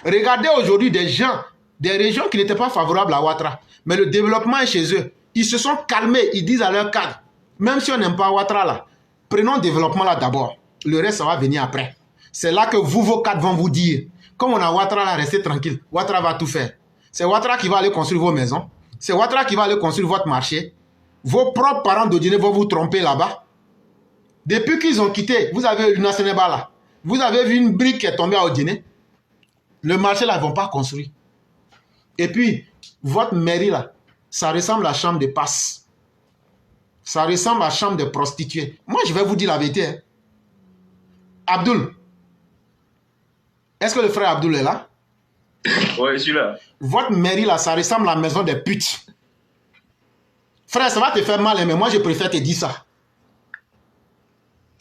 Regardez aujourd'hui des gens, des régions qui n'étaient pas favorables à Ouattara. Mais le développement est chez eux. Ils se sont calmés, ils disent à leur cadre, même si on n'aime pas Ouattara là, prenons le développement là d'abord. Le reste, ça va venir après. C'est là que vous, vos cadres vont vous dire, comme on a Ouattara là, restez tranquille. Ouattara va tout faire. C'est Ouattara qui va aller construire vos maisons. C'est Ouattara qui va aller construire votre marché. Vos propres parents d'Odiné vont vous tromper là-bas. Depuis qu'ils ont quitté, vous avez eu Sénéba là. Vous avez vu une brique qui est tombée à Odiné. Le marché là, ils ne vont pas construire. Et puis, votre mairie là, ça ressemble à la chambre de passe. Ça ressemble à la chambre de prostituées. Moi, je vais vous dire la vérité. Hein. Abdoul, est-ce que le frère Abdoul est là? Ouais, je suis là. Votre mairie là, ça ressemble à la maison des putes. Frère, ça va te faire mal, mais moi je préfère te dire ça.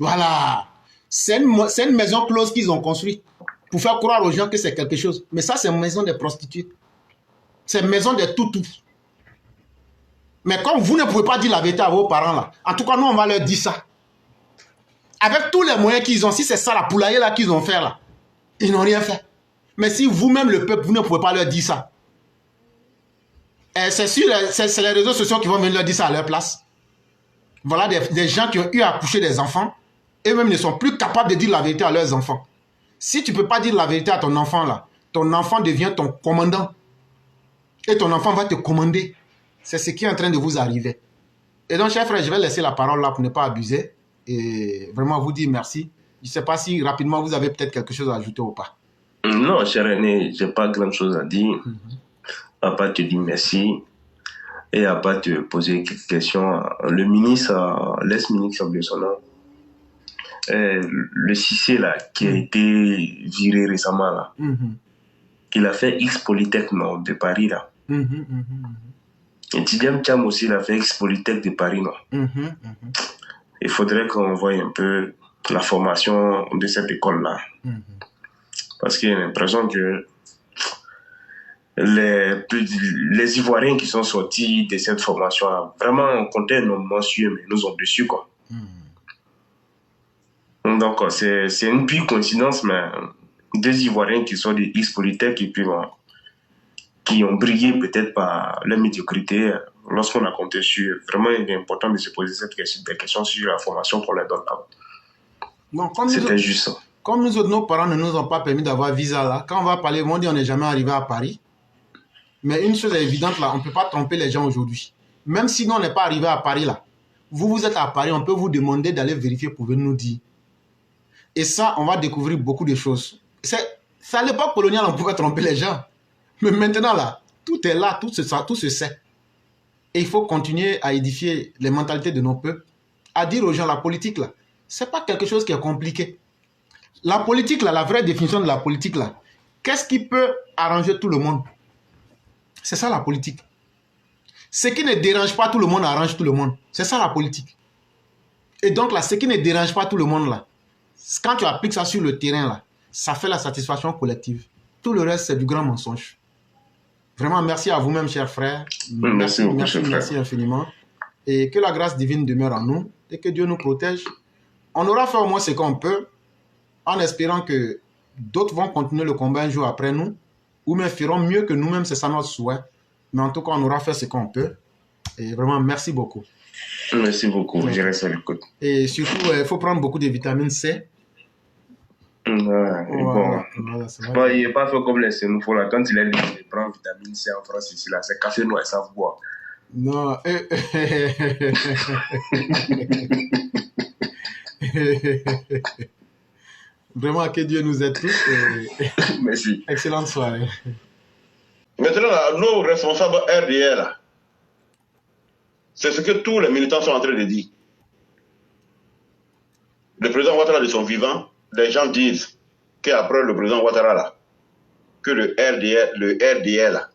Voilà. C'est une maison close qu'ils ont construite pour faire croire aux gens que c'est quelque chose. Mais ça, c'est une maison des prostituées. C'est une maison des toutous. Mais comme vous ne pouvez pas dire la vérité à vos parents là, en tout cas, nous, on va leur dire ça. Avec tous les moyens qu'ils ont, si c'est ça la poulailler là qu'ils ont fait là, ils n'ont rien fait. Mais si vous-même, le peuple, vous ne pouvez pas leur dire ça, c'est les réseaux sociaux qui vont venir leur dire ça à leur place. Voilà des gens qui ont eu à accoucher des enfants, eux-mêmes ne sont plus capables de dire la vérité à leurs enfants. Si tu ne peux pas dire la vérité à ton enfant là, ton enfant devient ton commandant. Et ton enfant va te commander. C'est ce qui est en train de vous arriver. Et donc, chers frères, je vais laisser la parole là pour ne pas abuser. Et vraiment vous dire merci. Je ne sais pas si rapidement vous avez peut-être quelque chose à ajouter ou pas. Non, cher aîné, je n'ai pas grand-chose à dire. À part te dire merci et à part te poser quelques questions. Le ministre, l'ex-ministre de son nom, le Cissé là, qui a été viré récemment là, il a fait X Polytech non, de Paris là. Et Tidiane Cham aussi, il a fait X Polytech de Paris non. Il faudrait qu'on voie un peu la formation de cette école-là. Parce qu'il y a l'impression que les Ivoiriens qui sont sortis de cette formation-là, vraiment, on comptait un nombre mensuel, mais nous ont dessus, quoi. Donc, c'est une pure coïncidence, mais des Ivoiriens qui sont des X Polytech et puis qui ont brillé peut-être par leur médiocrité lorsqu'on a compté sur. Vraiment, il est important de se poser des questions sur la formation qu'on leur donne là. C'était juste ça. Comme nous autres, nos parents ne nous ont pas permis d'avoir visa là, quand on va parler, on dit on n'est jamais arrivé à Paris. Mais une chose est évidente là, on ne peut pas tromper les gens aujourd'hui. Même si nous on n'est pas arrivé à Paris là, vous êtes à Paris, on peut vous demander d'aller vérifier pour venir nous dire. Et ça, on va découvrir beaucoup de choses. C'est à l'époque coloniale, on pouvait tromper les gens. Mais maintenant là, tout est là, tout se sait. Et il faut continuer à édifier les mentalités de nos peuples, à dire aux gens la politique là, c'est pas quelque chose qui est compliqué. La politique là, la vraie définition de la politique là, qu'est-ce qui peut arranger tout le monde? C'est ça la politique. Ce qui ne dérange pas tout le monde arrange tout le monde. C'est ça la politique. Et donc là, ce qui ne dérange pas tout le monde là, quand tu appliques ça sur le terrain là, ça fait la satisfaction collective. Tout le reste, c'est du grand mensonge. Vraiment, merci à vous-même, chers frères. Merci infiniment. Et que la grâce divine demeure en nous et que Dieu nous protège. On aura fait au moins ce qu'on peut, en espérant que d'autres vont continuer le combat un jour après nous, ou même feront mieux que nous-mêmes, c'est ça notre souhait. Mais en tout cas, on aura fait ce qu'on peut. Et vraiment, merci beaucoup. Merci beaucoup, je reste à l'écoute. Et surtout, il faut prendre beaucoup de vitamine C. Voilà, il n'est pas fait comme les sénoufos là, quand il est libre. prends vitamine C en France ici, là, c'est café noir, ils savent boire. Non. Vraiment, que Dieu nous aide tous. Merci. Excellente soirée. Maintenant, là, nos responsables RDR, là, c'est ce que tous les militants sont en train de dire. Le président Ouattara de son vivant, les gens disent qu'après le président Ouattara, là, que le RDR là,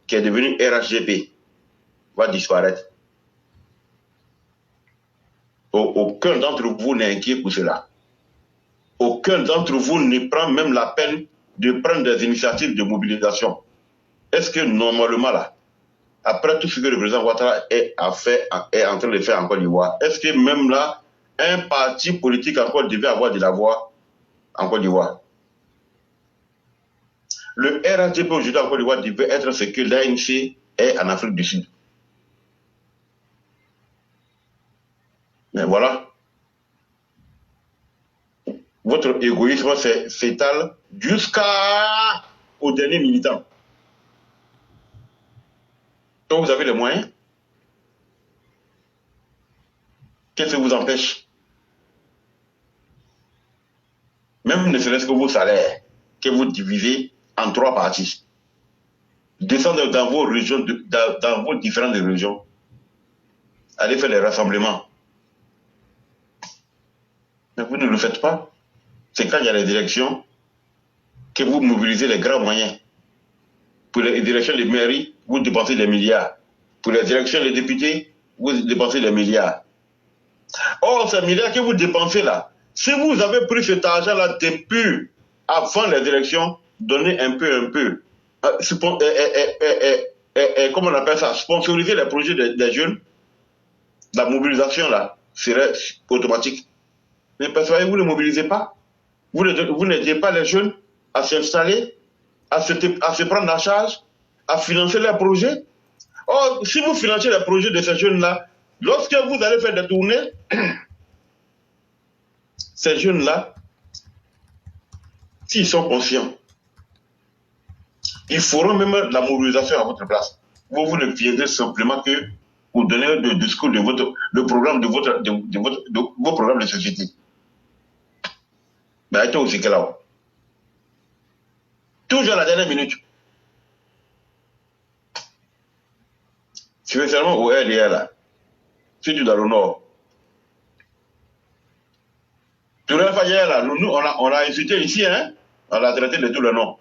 qui est devenu RHDP, va disparaître. Aucun d'entre vous n'est inquiet pour cela. Aucun d'entre vous ne prend même la peine de prendre des initiatives de mobilisation. Est-ce que normalement, là, après tout ce que le président Ouattara est en train de faire en Côte d'Ivoire, est-ce que même là, un parti politique encore devait avoir de la voix en Côte d'Ivoire? Le RHDP aujourd'hui en Côte d'Ivoire devait être ce que l'ANC est en Afrique du Sud. Mais voilà. Votre égoïsme s'étale jusqu'au dernier militant. Donc vous avez les moyens. Qu'est-ce qui vous empêche? Même ne serait-ce que vos salaires, que vous divisez en 3 parties. Descendez dans vos régions, dans vos différentes régions. Allez faire des rassemblements. Mais vous ne le faites pas. C'est quand il y a les élections que vous mobilisez les grands moyens. Pour les élections de mairie, vous dépensez des milliards. Pour les élections des députés, vous dépensez des milliards. Or, ces milliards que vous dépensez là, si vous avez pris cet argent-là depuis avant les élections, donnez un peu. Comment on appelle ça? Sponsoriser les projets des jeunes, la mobilisation là serait automatique. Mais parce que vous ne mobilisez pas. Vous n'aidez pas les jeunes à s'installer, à se prendre en charge, à financer leurs projets. Or, si vous financez les projets de ces jeunes-là, lorsque vous allez faire des tournées, ces jeunes-là, s'ils sont conscients, ils feront même la mobilisation à votre place. Vous ne viendrez simplement que vous donner le discours de le programme de vos programmes de société. Mais arrêtez aussi que là. Toujours à la dernière minute. Spécialement au RDR là. Surtout dans le nord. Tout le monde là, nous on a insulté ici, hein. On l'a traité de tout le nom.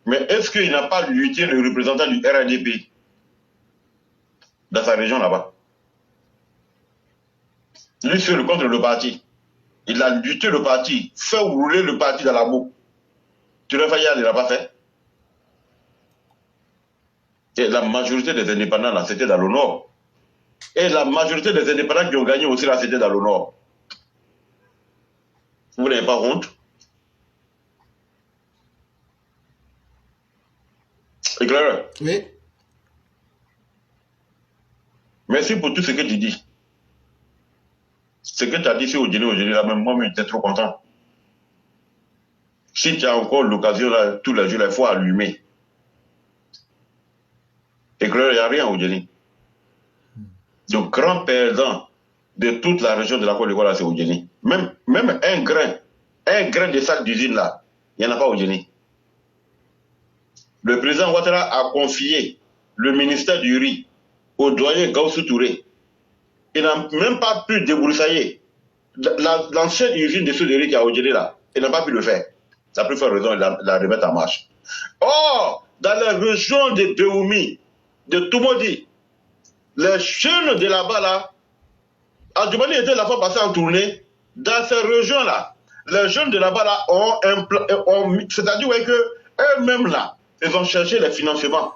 Mais est-ce qu'il n'a pas lutté le représentant du RADP dans sa région là-bas? Lui seul contre le parti. Il a lutté le parti, fait rouler le parti dans la boue. Touré Fayad ne l'a pas fait. Et la majorité des indépendants là, c'était dans le nord. Et la majorité des indépendants qui ont gagné aussi là, c'était dans le nord. Vous n'avez pas honte? Éclaireur. Oui. Merci pour tout ce que tu dis. Ce que tu as dit sur aujourd'hui là, même moi, j'étais trop content. Si tu as encore l'occasion là, tous les jours, il faut allumer. Éclaireur, il n'y a rien aujourd'hui. Le grand perdant de toute la région de la Côte d'Ivoire, c'est Oudjeni. Même un grain de sac d'usine là, il n'y en a pas Oudjeni. Le président Ouattara a confié le ministère du riz au doyen Gaussou Touré. Il n'a même pas pu débroussailler l'ancienne usine de ceux de riz qui a Oudjeni là. Il n'a pas pu le faire. Il a pu faire raison de la remettre en marche. Or, dans la région de Dehomey, de Toumodi, les jeunes de là-bas là, Adjoumani était la fois passée en tournée, dans ces régions-là, les jeunes de là-bas là c'est-à-dire ouais, que eux-mêmes là, ils ont cherché les financements.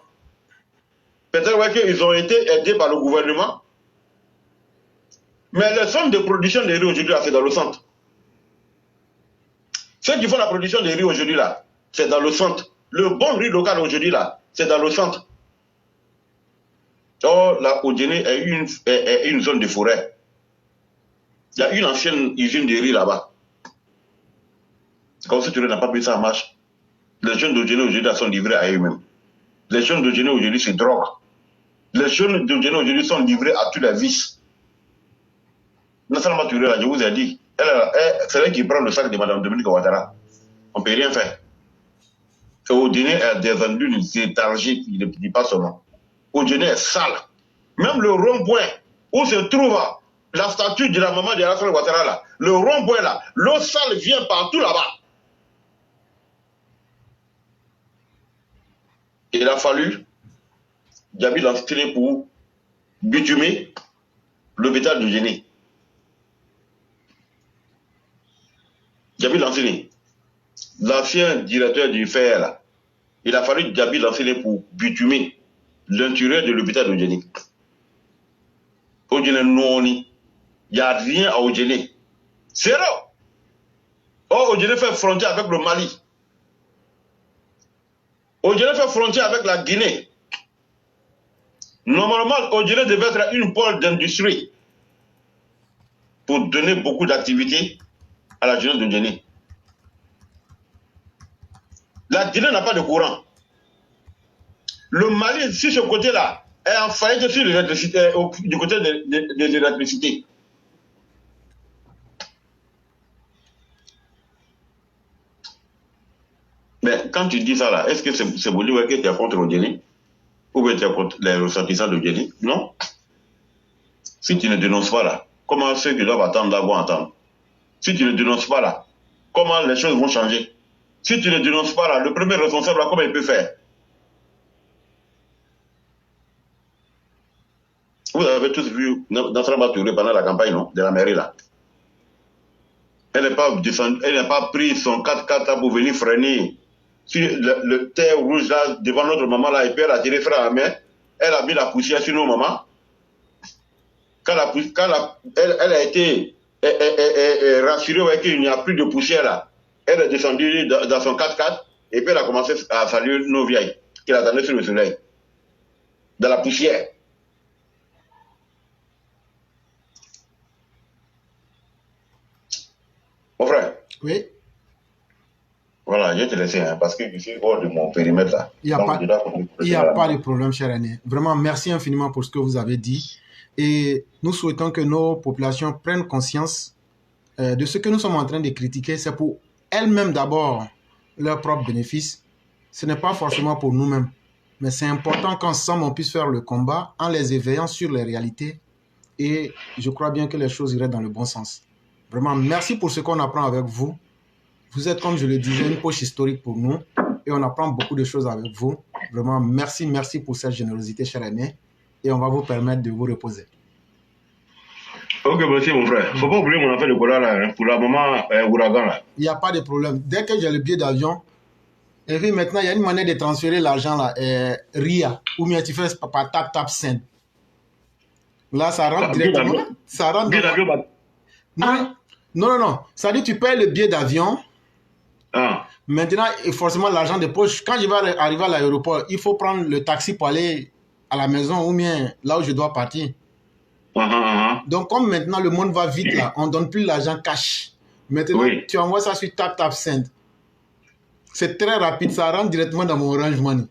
Peut-être ouais, qu'ils ont été aidés par le gouvernement. Mais les centres de production de riz aujourd'hui là, c'est dans le centre. Ceux qui font la production de riz aujourd'hui là, c'est dans le centre. Le bon riz local aujourd'hui là, c'est dans le centre. Or, la Oudjeni est une zone de forêt. Il y a une ancienne usine de riz là-bas. Comme si tu n'as pas mis ça en marche. Les jeunes d'aujourd'hui sont livrés à eux-mêmes. Les jeunes d'aujourd'hui se droguent. Les jeunes d'aujourd'hui sont livrés à tous les vices. Nassama Touré, là, je vous ai dit, c'est elle qui prend le sac de Mme Dominique Ouattara. On ne peut rien faire. Et Odiné est descendu d'une léthargie, il ne dit pas son nom. Odiné est sale. Même le rond-point où se trouve la statue de la maman de Alassane Ouattara, là, le rond-point là, l'eau sale vient partout là-bas. Il a fallu Djabi Lansini pour bitumer l'hôpital de Génie. Djabi Lansini, l'ancien directeur du FR, là, il a fallu Djabi Lansini pour bitumer l'intérieur de l'hôpital de Génie. Ojene Noni, il n'y a rien à Ojene. Zéro. Oh, Ojene fait frontière avec le Mali. Ojene fait frontière avec la Guinée. Normalement, Ojene devait être une pôle d'industrie pour donner beaucoup d'activités à la jeunesse de Guinée. La Guinée n'a pas de courant. Le Mali, sur ce côté-là, est en faillite sur l'électricité, du côté de l'électricité. Mais quand tu dis ça là, est-ce que c'est Bolívar qui est contre Odiné ou bien tu es contre les ressortissants d'Odiné? Non. Si tu ne dénonces pas là, comment ceux qui doivent attendre là vont attendre? Si tu ne dénonces pas là, comment les choses vont changer? Si tu ne dénonces pas là, le premier responsable là, comment il peut faire? Vous avez tous vu Nassama Touré pendant la campagne, non, de la mairie là. Elle n'est pas descendue, elle n'a pas pris son 4x4 pour venir freiner sur le terre rouge là devant notre maman là, et puis elle a tiré frein à la main. Elle a mis la poussière sur nos mamans. Quand elle a été rassurée qu'il n'y a plus de poussière là, elle est descendue dans son 4x4 et puis elle a commencé à saluer nos vieilles qui l'attendaient sur le soleil. Dans la poussière. Mon frère. Oui. Voilà, je vais te laisser, hein, parce que je suis hors de mon périmètre là. Il n'y a pas de problème, cher Aîné. Vraiment, merci infiniment pour ce que vous avez dit. Et nous souhaitons que nos populations prennent conscience de ce que nous sommes en train de critiquer. C'est pour elles-mêmes d'abord, leurs propres bénéfices. Ce n'est pas forcément pour nous-mêmes. Mais c'est important qu'ensemble, on puisse faire le combat en les éveillant sur les réalités. Et je crois bien que les choses iraient dans le bon sens. Vraiment, merci pour ce qu'on apprend avec vous. Vous êtes, comme je le disais, une poche historique pour nous. Et on apprend beaucoup de choses avec vous. Vraiment, merci pour cette générosité, cher Aîné. Et on va vous permettre de vous reposer. Ok, merci mon frère. Faut pas oublier mon affaire de cola là, hein, pour la maman ouragan là. Il n'y a pas de problème. Dès que j'ai le billet d'avion, et puis maintenant, il y a une manière de transférer l'argent là, RIA, ou bien tu fais par tap send. Là, ça rentre directement. Ça rentre dans... Non. Ça dit tu payes le billet d'avion. Ah. Maintenant, forcément, l'argent de poche. Quand je vais arriver à l'aéroport, il faut prendre le taxi pour aller à la maison ou bien là où je dois partir. Donc, comme maintenant le monde va vite là, on ne donne plus l'argent cash. Maintenant, tu envoies ça sur tap send. C'est très rapide, ça rentre directement dans mon Orange Money.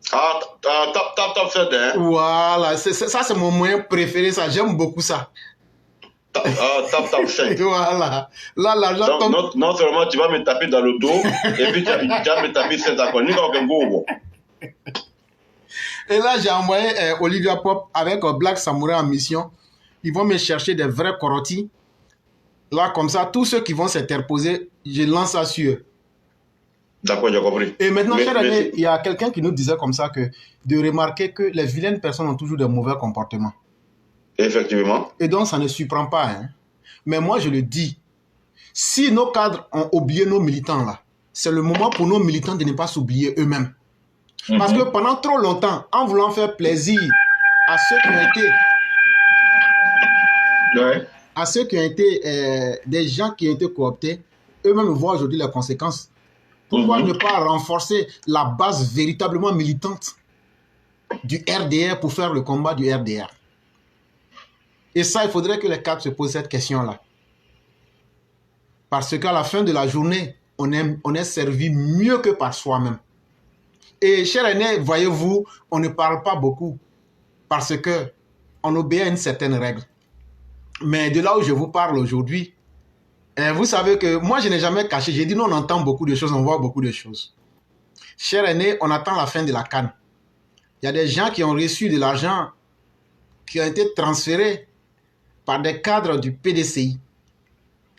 Tap send, hein? Voilà, ça c'est mon moyen préféré, ça. J'aime beaucoup ça. Tap send. Voilà. Là, l'argent tombe. Non seulement tu vas me taper dans le dos, et puis tu vas me taper 7 à quoi. Et là, j'ai envoyé Olivia Pop avec Black Samurai en mission. Ils vont me chercher des vrais korotis. Là, comme ça, tous ceux qui vont s'interposer, je lance ça sur eux. D'accord, j'ai compris. Et maintenant, cher ami, il y a quelqu'un qui nous disait comme ça que de remarquer que les vilaines personnes ont toujours de mauvais comportements. Effectivement. Et donc, ça ne surprend pas. Hein. Mais moi, je le dis, si nos cadres ont oublié nos militants là, c'est le moment pour nos militants de ne pas s'oublier eux-mêmes. Parce que pendant trop longtemps, en voulant faire plaisir à ceux qui ont été, des gens qui ont été cooptés, eux-mêmes voient aujourd'hui les conséquences. Pourquoi ne pas renforcer la base véritablement militante du RDR pour faire le combat du RDR? Et ça, il faudrait que les cadres se posent cette question-là. Parce qu'à la fin de la journée, on est servi mieux que par soi-même. Et cher aîné, voyez-vous, on ne parle pas beaucoup parce que on obéit à une certaine règle. Mais de là où je vous parle aujourd'hui, vous savez que moi, je n'ai jamais caché. J'ai dit, nous, on entend beaucoup de choses, on voit beaucoup de choses. Cher aîné, on attend la fin de la CAN. Il y a des gens qui ont reçu de l'argent qui ont été transférés par des cadres du PDCI.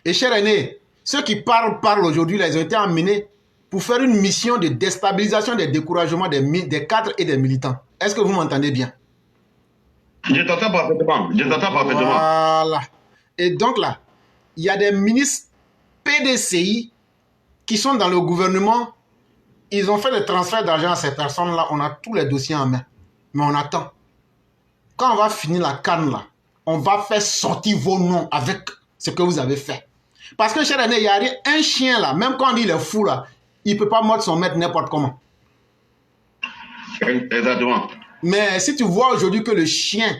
Et cher aîné, ceux qui parlent aujourd'hui, ils ont été emmenés pour faire une mission de déstabilisation, de découragement des cadres et des militants. Est-ce que vous m'entendez bien? Je t'entends parfaitement. Je t'entends parfaitement. Voilà. Et donc là, il y a des ministres PDCI qui sont dans le gouvernement. Ils ont fait des transferts d'argent à ces personnes-là. On a tous les dossiers en main. Mais on attend. Quand on va finir la CAN là, on va faire sortir vos noms avec ce que vous avez fait. Parce que, cher aîné, il y a un chien là, même quand il est fou là, il ne peut pas mordre son maître n'importe comment. Exactement. Mais si tu vois aujourd'hui que le chien,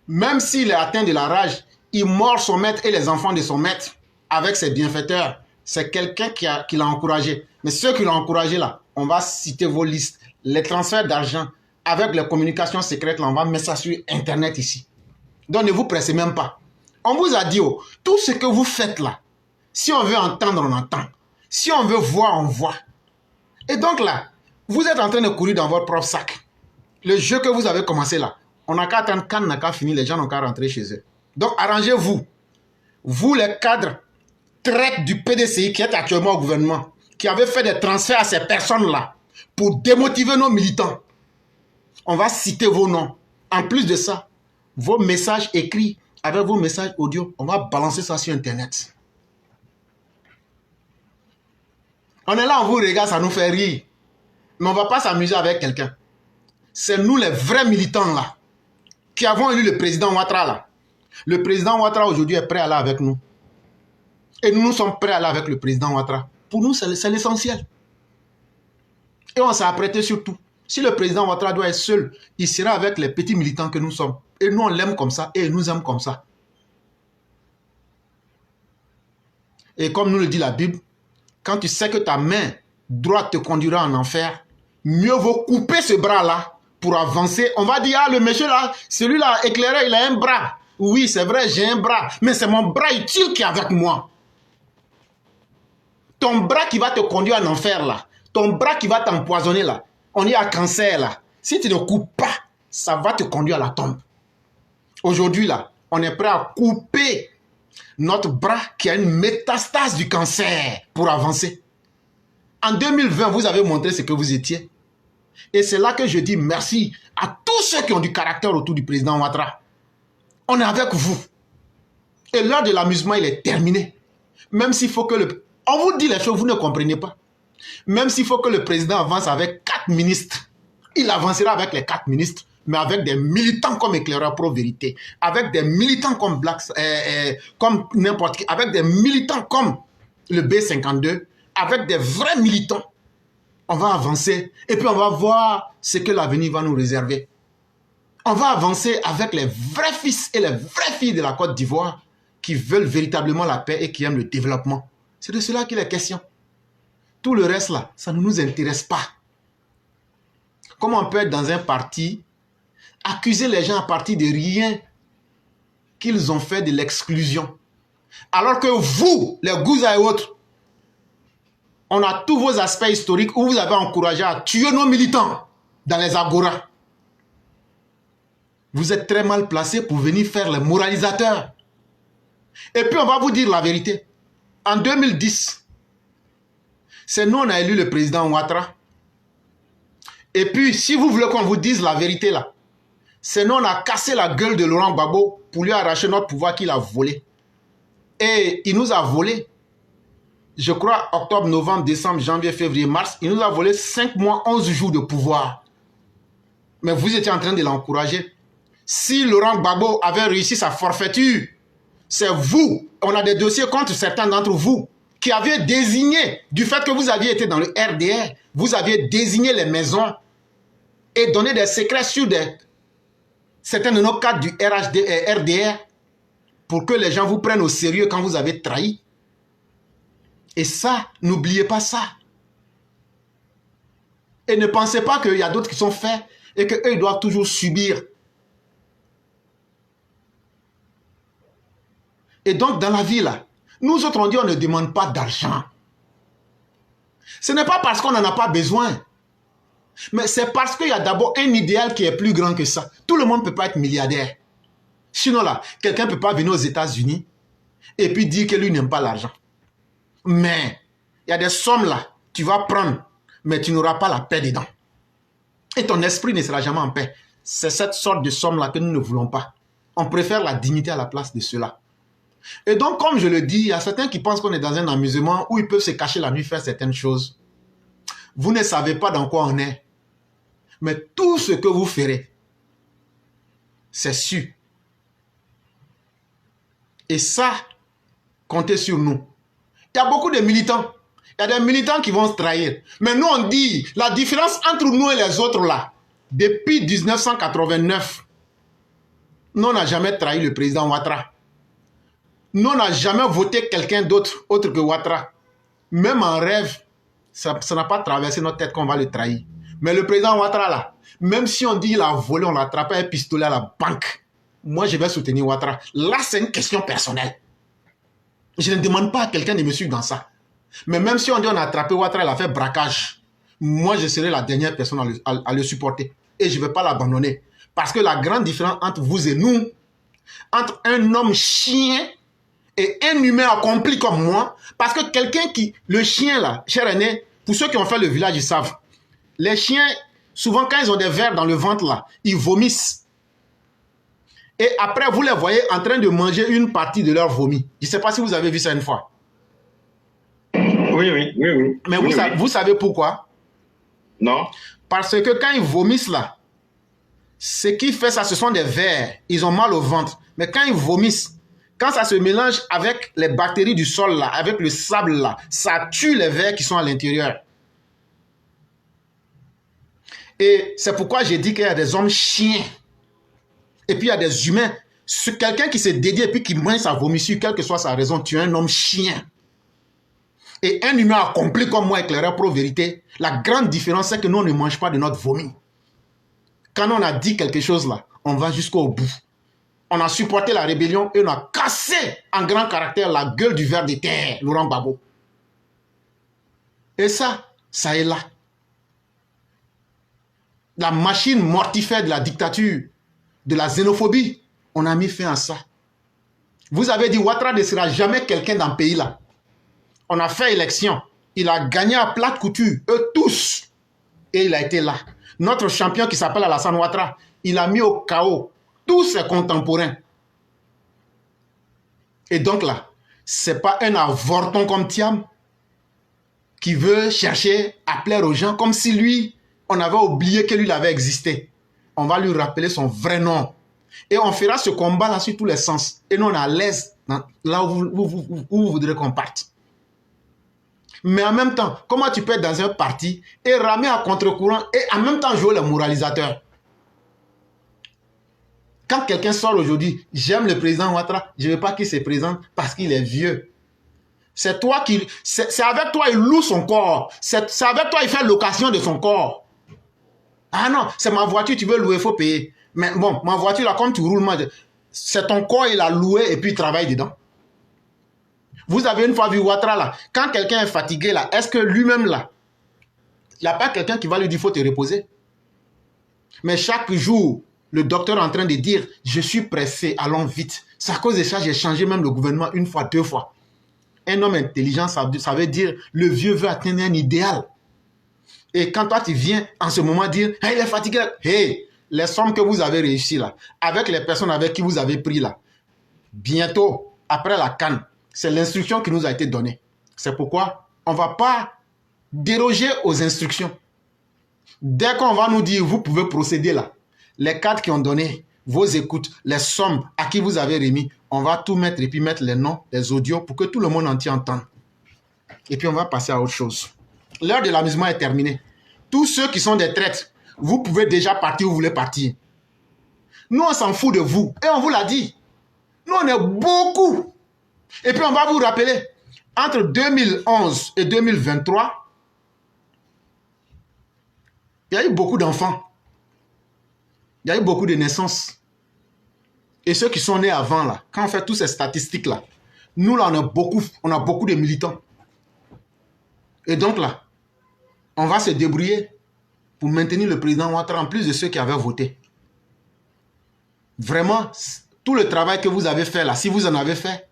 même s'il est atteint de la rage, il mord son maître et les enfants de son maître avec ses bienfaiteurs, c'est quelqu'un qui l'a encouragé. Mais ceux qui l'ont encouragé là, on va citer vos listes, les transferts d'argent avec les communications secrètes là, on va mettre ça sur Internet ici. Donc ne vous pressez même pas. On vous a dit, oh, tout ce que vous faites là, si on veut entendre, on entend. Si on veut voir, on voit. Et donc là, vous êtes en train de courir dans votre propre sac. Le jeu que vous avez commencé là, on n'a qu'à attendre quand on n'a qu'à finir, les gens n'ont qu'à rentrer chez eux. Donc arrangez-vous. Vous les cadres traites du PDCI qui est actuellement au gouvernement, qui avaient fait des transferts à ces personnes-là pour démotiver nos militants. On va citer vos noms. En plus de ça, vos messages écrits avec vos messages audio, on va balancer ça sur Internet. On est là, on vous regarde, ça nous fait rire. Mais on ne va pas s'amuser avec quelqu'un. C'est nous les vrais militants là, qui avons élu le président Ouattara là. Le président Ouattara aujourd'hui est prêt à aller avec nous. Et nous sommes prêts à aller avec le président Ouattara. Pour nous, c'est l'essentiel. Et on s'est apprêté sur tout. Si le président Ouattara doit être seul, il sera avec les petits militants que nous sommes. Et nous, on l'aime comme ça et il nous aime comme ça. Et comme nous le dit la Bible, quand tu sais que ta main droite te conduira en enfer, mieux vaut couper ce bras-là pour avancer. On va dire, ah, le monsieur là, celui-là éclairé, il a un bras. Oui, c'est vrai, j'ai un bras, mais c'est mon bras utile qui est avec moi. Ton bras qui va te conduire en enfer là, ton bras qui va t'empoisonner là, on est à cancer là. Si tu ne coupes pas, ça va te conduire à la tombe. Aujourd'hui là, on est prêt à couper notre bras qui a une métastase du cancer pour avancer. En 2020, vous avez montré ce que vous étiez. Et c'est là que je dis merci à tous ceux qui ont du caractère autour du président Ouattara. On est avec vous. Et l'heure de l'amusement, il est terminé. Même s'il faut que le... On vous dit les choses, vous ne comprenez pas. Même s'il faut que le président avance avec 4 ministres, il avancera avec les 4 ministres, mais avec des militants comme Éclaireur Pro-Vérité, avec des militants comme comme n'importe qui, avec des militants comme le B52, avec des vrais militants. On va avancer et puis on va voir ce que l'avenir va nous réserver. On va avancer avec les vrais fils et les vraies filles de la Côte d'Ivoire qui veulent véritablement la paix et qui aiment le développement. C'est de cela qu'il est question. Tout le reste là, ça ne nous intéresse pas. Comment on peut être dans un parti, accuser les gens à partir de rien qu'ils ont fait de l'exclusion. Alors que vous, les Gouza et autres, on a tous vos aspects historiques où vous avez encouragé à tuer nos militants dans les agoras. Vous êtes très mal placés pour venir faire les moralisateurs. Et puis on va vous dire la vérité. En 2010, c'est nous on a élu le président Ouattara. Et puis si vous voulez qu'on vous dise la vérité là, c'est nous on a cassé la gueule de Laurent Gbagbo pour lui arracher notre pouvoir qu'il a volé. Et il nous a volé, je crois, octobre, novembre, décembre, janvier, février, mars, il nous a volé 5 mois, 11 jours de pouvoir. Mais vous étiez en train de l'encourager. Si Laurent Gbagbo avait réussi sa forfaiture, c'est vous, on a des dossiers contre certains d'entre vous, qui aviez désigné, du fait que vous aviez été dans le RDR, vous aviez désigné les maisons et donné des secrets sur certains de nos cadres du RDR pour que les gens vous prennent au sérieux quand vous avez trahi. Et ça, n'oubliez pas ça. Et ne pensez pas qu'il y a d'autres qui sont faits et qu'eux, ils doivent toujours subir. Et donc, dans la vie, là, nous autres, on dit on ne demande pas d'argent. Ce n'est pas parce qu'on n'en a pas besoin. Mais c'est parce qu'il y a d'abord un idéal qui est plus grand que ça. Tout le monde ne peut pas être milliardaire. Sinon, là, quelqu'un ne peut pas venir aux États-Unis et puis dire que lui n'aime pas l'argent. Mais il y a des sommes là, tu vas prendre, mais tu n'auras pas la paix dedans. Et ton esprit ne sera jamais en paix. C'est cette sorte de somme là que nous ne voulons pas. On préfère la dignité à la place de cela. Et donc, comme je le dis, il y a certains qui pensent qu'on est dans un amusement où ils peuvent se cacher la nuit, faire certaines choses. Vous ne savez pas dans quoi on est. Mais tout ce que vous ferez, c'est sûr. Et ça, comptez sur nous. Il y a beaucoup de militants. Il y a des militants qui vont se trahir. Mais nous, on dit, la différence entre nous et les autres là, depuis 1989, nous, on n'a jamais trahi le président Ouattara. Nous, on n'a jamais voté quelqu'un d'autre, autre que Ouattara. Même en rêve, ça n'a pas traversé notre tête qu'on va le trahir. Mais le président Ouattara là, même si on dit qu'il a volé, on l'a attrapé un pistolet à la banque, moi, je vais soutenir Ouattara. Là, c'est une question personnelle. Je ne demande pas à quelqu'un de me suivre dans ça. Mais même si on dit qu'on a attrapé Ouattara, il a fait braquage, moi, je serai la dernière personne à le supporter. Et je ne vais pas l'abandonner. Parce que la grande différence entre vous et nous, entre un homme chien et un humain accompli comme moi, parce que quelqu'un qui... Le chien là, cher aîné, pour ceux qui ont fait le village, ils savent. Les chiens, souvent quand ils ont des vers dans le ventre là, ils vomissent. Et après, vous les voyez en train de manger une partie de leur vomi. Je ne sais pas si vous avez vu ça une fois. Oui. Mais vous savez pourquoi? Non. Parce que quand ils vomissent là, ce qui fait ça, ce sont des vers. Ils ont mal au ventre. Mais quand ils vomissent, quand ça se mélange avec les bactéries du sol là, avec le sable là, ça tue les vers qui sont à l'intérieur. Et c'est pourquoi j'ai dit qu'il y a des hommes chiens. Et puis il y a des humains. Quelqu'un qui se dédie et puis qui mange sa vomissure, quelle que soit sa raison, tu es un homme chien. Et un humain accompli comme moi, éclaireur pro-vérité, la grande différence, c'est que nous, on ne mange pas de notre vomi. Quand on a dit quelque chose là, on va jusqu'au bout. On a supporté la rébellion et on a cassé en grand caractère la gueule du ver de terre, Laurent Gbagbo. Et ça est là. La machine mortifère de la dictature, de la xénophobie, on a mis fin à ça. Vous avez dit Ouattara ne sera jamais quelqu'un dans le pays là. On a fait élection. Il a gagné à plate couture, eux tous. Et il a été là. Notre champion qui s'appelle Alassane Ouattara, il a mis au chaos tous ses contemporains. Et donc là, c'est pas un avorton comme Thiam qui veut chercher à plaire aux gens comme si lui, on avait oublié que lui, il avait existé. On va lui rappeler son vrai nom. Et on fera ce combat-là sur tous les sens. Et nous, on est à l'aise là où vous voudrez qu'on parte. Mais en même temps, comment tu peux être dans un parti et ramer à contre-courant et en même temps jouer le moralisateur? Quand quelqu'un sort aujourd'hui, j'aime le président Ouattara, je ne veux pas qu'il se présente parce qu'il est vieux. C'est toi qui... C'est avec toi il loue son corps. C'est avec toi il fait location de son corps. Ah non, c'est ma voiture, tu veux louer, il faut payer. Mais bon, ma voiture là, comme tu roules, c'est ton corps, il a loué et puis il travaille dedans. Vous avez une fois vu Ouattara là, quand quelqu'un est fatigué là, est-ce que lui-même là, il n'y a pas quelqu'un qui va lui dire, il faut te reposer? Mais chaque jour, le docteur est en train de dire, je suis pressé, allons vite. C'est à cause de ça, j'ai changé même le gouvernement une fois, deux fois. Un homme intelligent, ça veut dire, le vieux veut atteindre un idéal. Et quand toi, tu viens en ce moment dire, hey, il est fatigué. Hey, les sommes que vous avez réussi là, avec les personnes avec qui vous avez pris là, bientôt, après la CAN, c'est l'instruction qui nous a été donnée. C'est pourquoi on ne va pas déroger aux instructions. Dès qu'on va nous dire, vous pouvez procéder là, les cadres qui ont donné vos écoutes, les sommes à qui vous avez remis, on va tout mettre et puis mettre les noms, les audios pour que tout le monde entier entende. Et puis on va passer à autre chose. L'heure de l'amusement est terminée. Tous ceux qui sont des traîtres, vous pouvez déjà partir où vous voulez partir. Nous, on s'en fout de vous. Et on vous l'a dit. Nous, on est beaucoup. Et puis, on va vous rappeler. entre 2011 et 2023, il y a eu beaucoup d'enfants. Il y a eu beaucoup de naissances. Et ceux qui sont nés avant, là, quand on fait toutes ces statistiques-là, nous, là, on a beaucoup de militants. Et donc, là, on va se débrouiller pour maintenir le président Ouattara en plus de ceux qui avaient voté. Vraiment, tout le travail que vous avez fait, là, si vous en avez fait,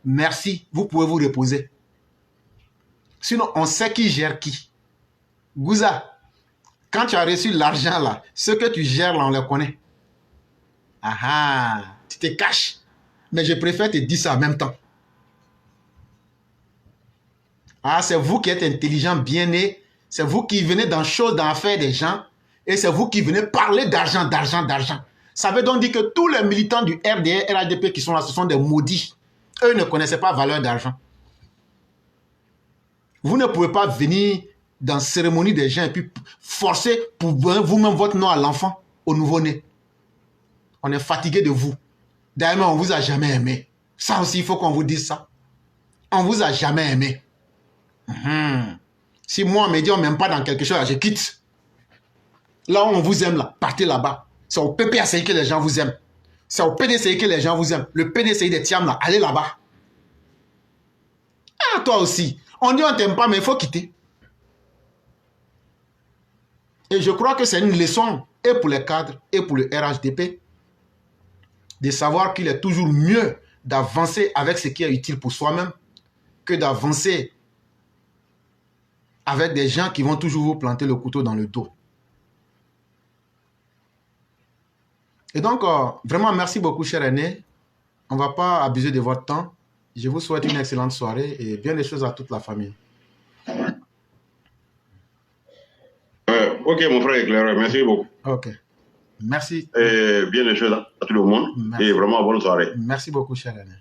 merci, vous pouvez vous reposer. Sinon, on sait qui gère qui. Gouza, quand tu as reçu l'argent, là, ce que tu gères, là, on le connaît. Ah ah, tu te caches. Mais je préfère te dire ça en même temps. Ah, c'est vous qui êtes intelligent, bien né. C'est vous qui venez dans choses, dans affaires des gens. Et c'est vous qui venez parler d'argent, d'argent, d'argent. Ça veut donc dire que tous les militants du RDR, RHDP qui sont là, ce sont des maudits. Eux ne connaissaient pas la valeur d'argent. Vous ne pouvez pas venir dans la cérémonie des gens et puis forcer pour vous-même votre nom à l'enfant, au nouveau-né. On est fatigué de vous. D'ailleurs, on ne vous a jamais aimé. Ça aussi, il faut qu'on vous dise ça. On ne vous a jamais aimé. Si moi, on me dit on ne m'aime pas dans quelque chose, je quitte. Là où on vous aime, là, partez là-bas. C'est au PPACI que les gens vous aiment. C'est au PDCI que les gens vous aiment. Le PDCI des Tiam, là, allez là-bas. Ah, toi aussi. On dit on ne t'aime pas, mais il faut quitter. Et je crois que c'est une leçon, et pour les cadres, et pour le RHDP, de savoir qu'il est toujours mieux d'avancer avec ce qui est utile pour soi-même que d'avancer avec des gens qui vont toujours vous planter le couteau dans le dos. Et donc, vraiment, merci beaucoup, cher aîné. On ne va pas abuser de votre temps. Je vous souhaite une excellente soirée et bien des choses à toute la famille. Ok, mon frère éclaireur, merci beaucoup. Ok. Merci. Et bien des choses à tout le monde. Merci. Et vraiment, bonne soirée. Merci beaucoup, cher aîné.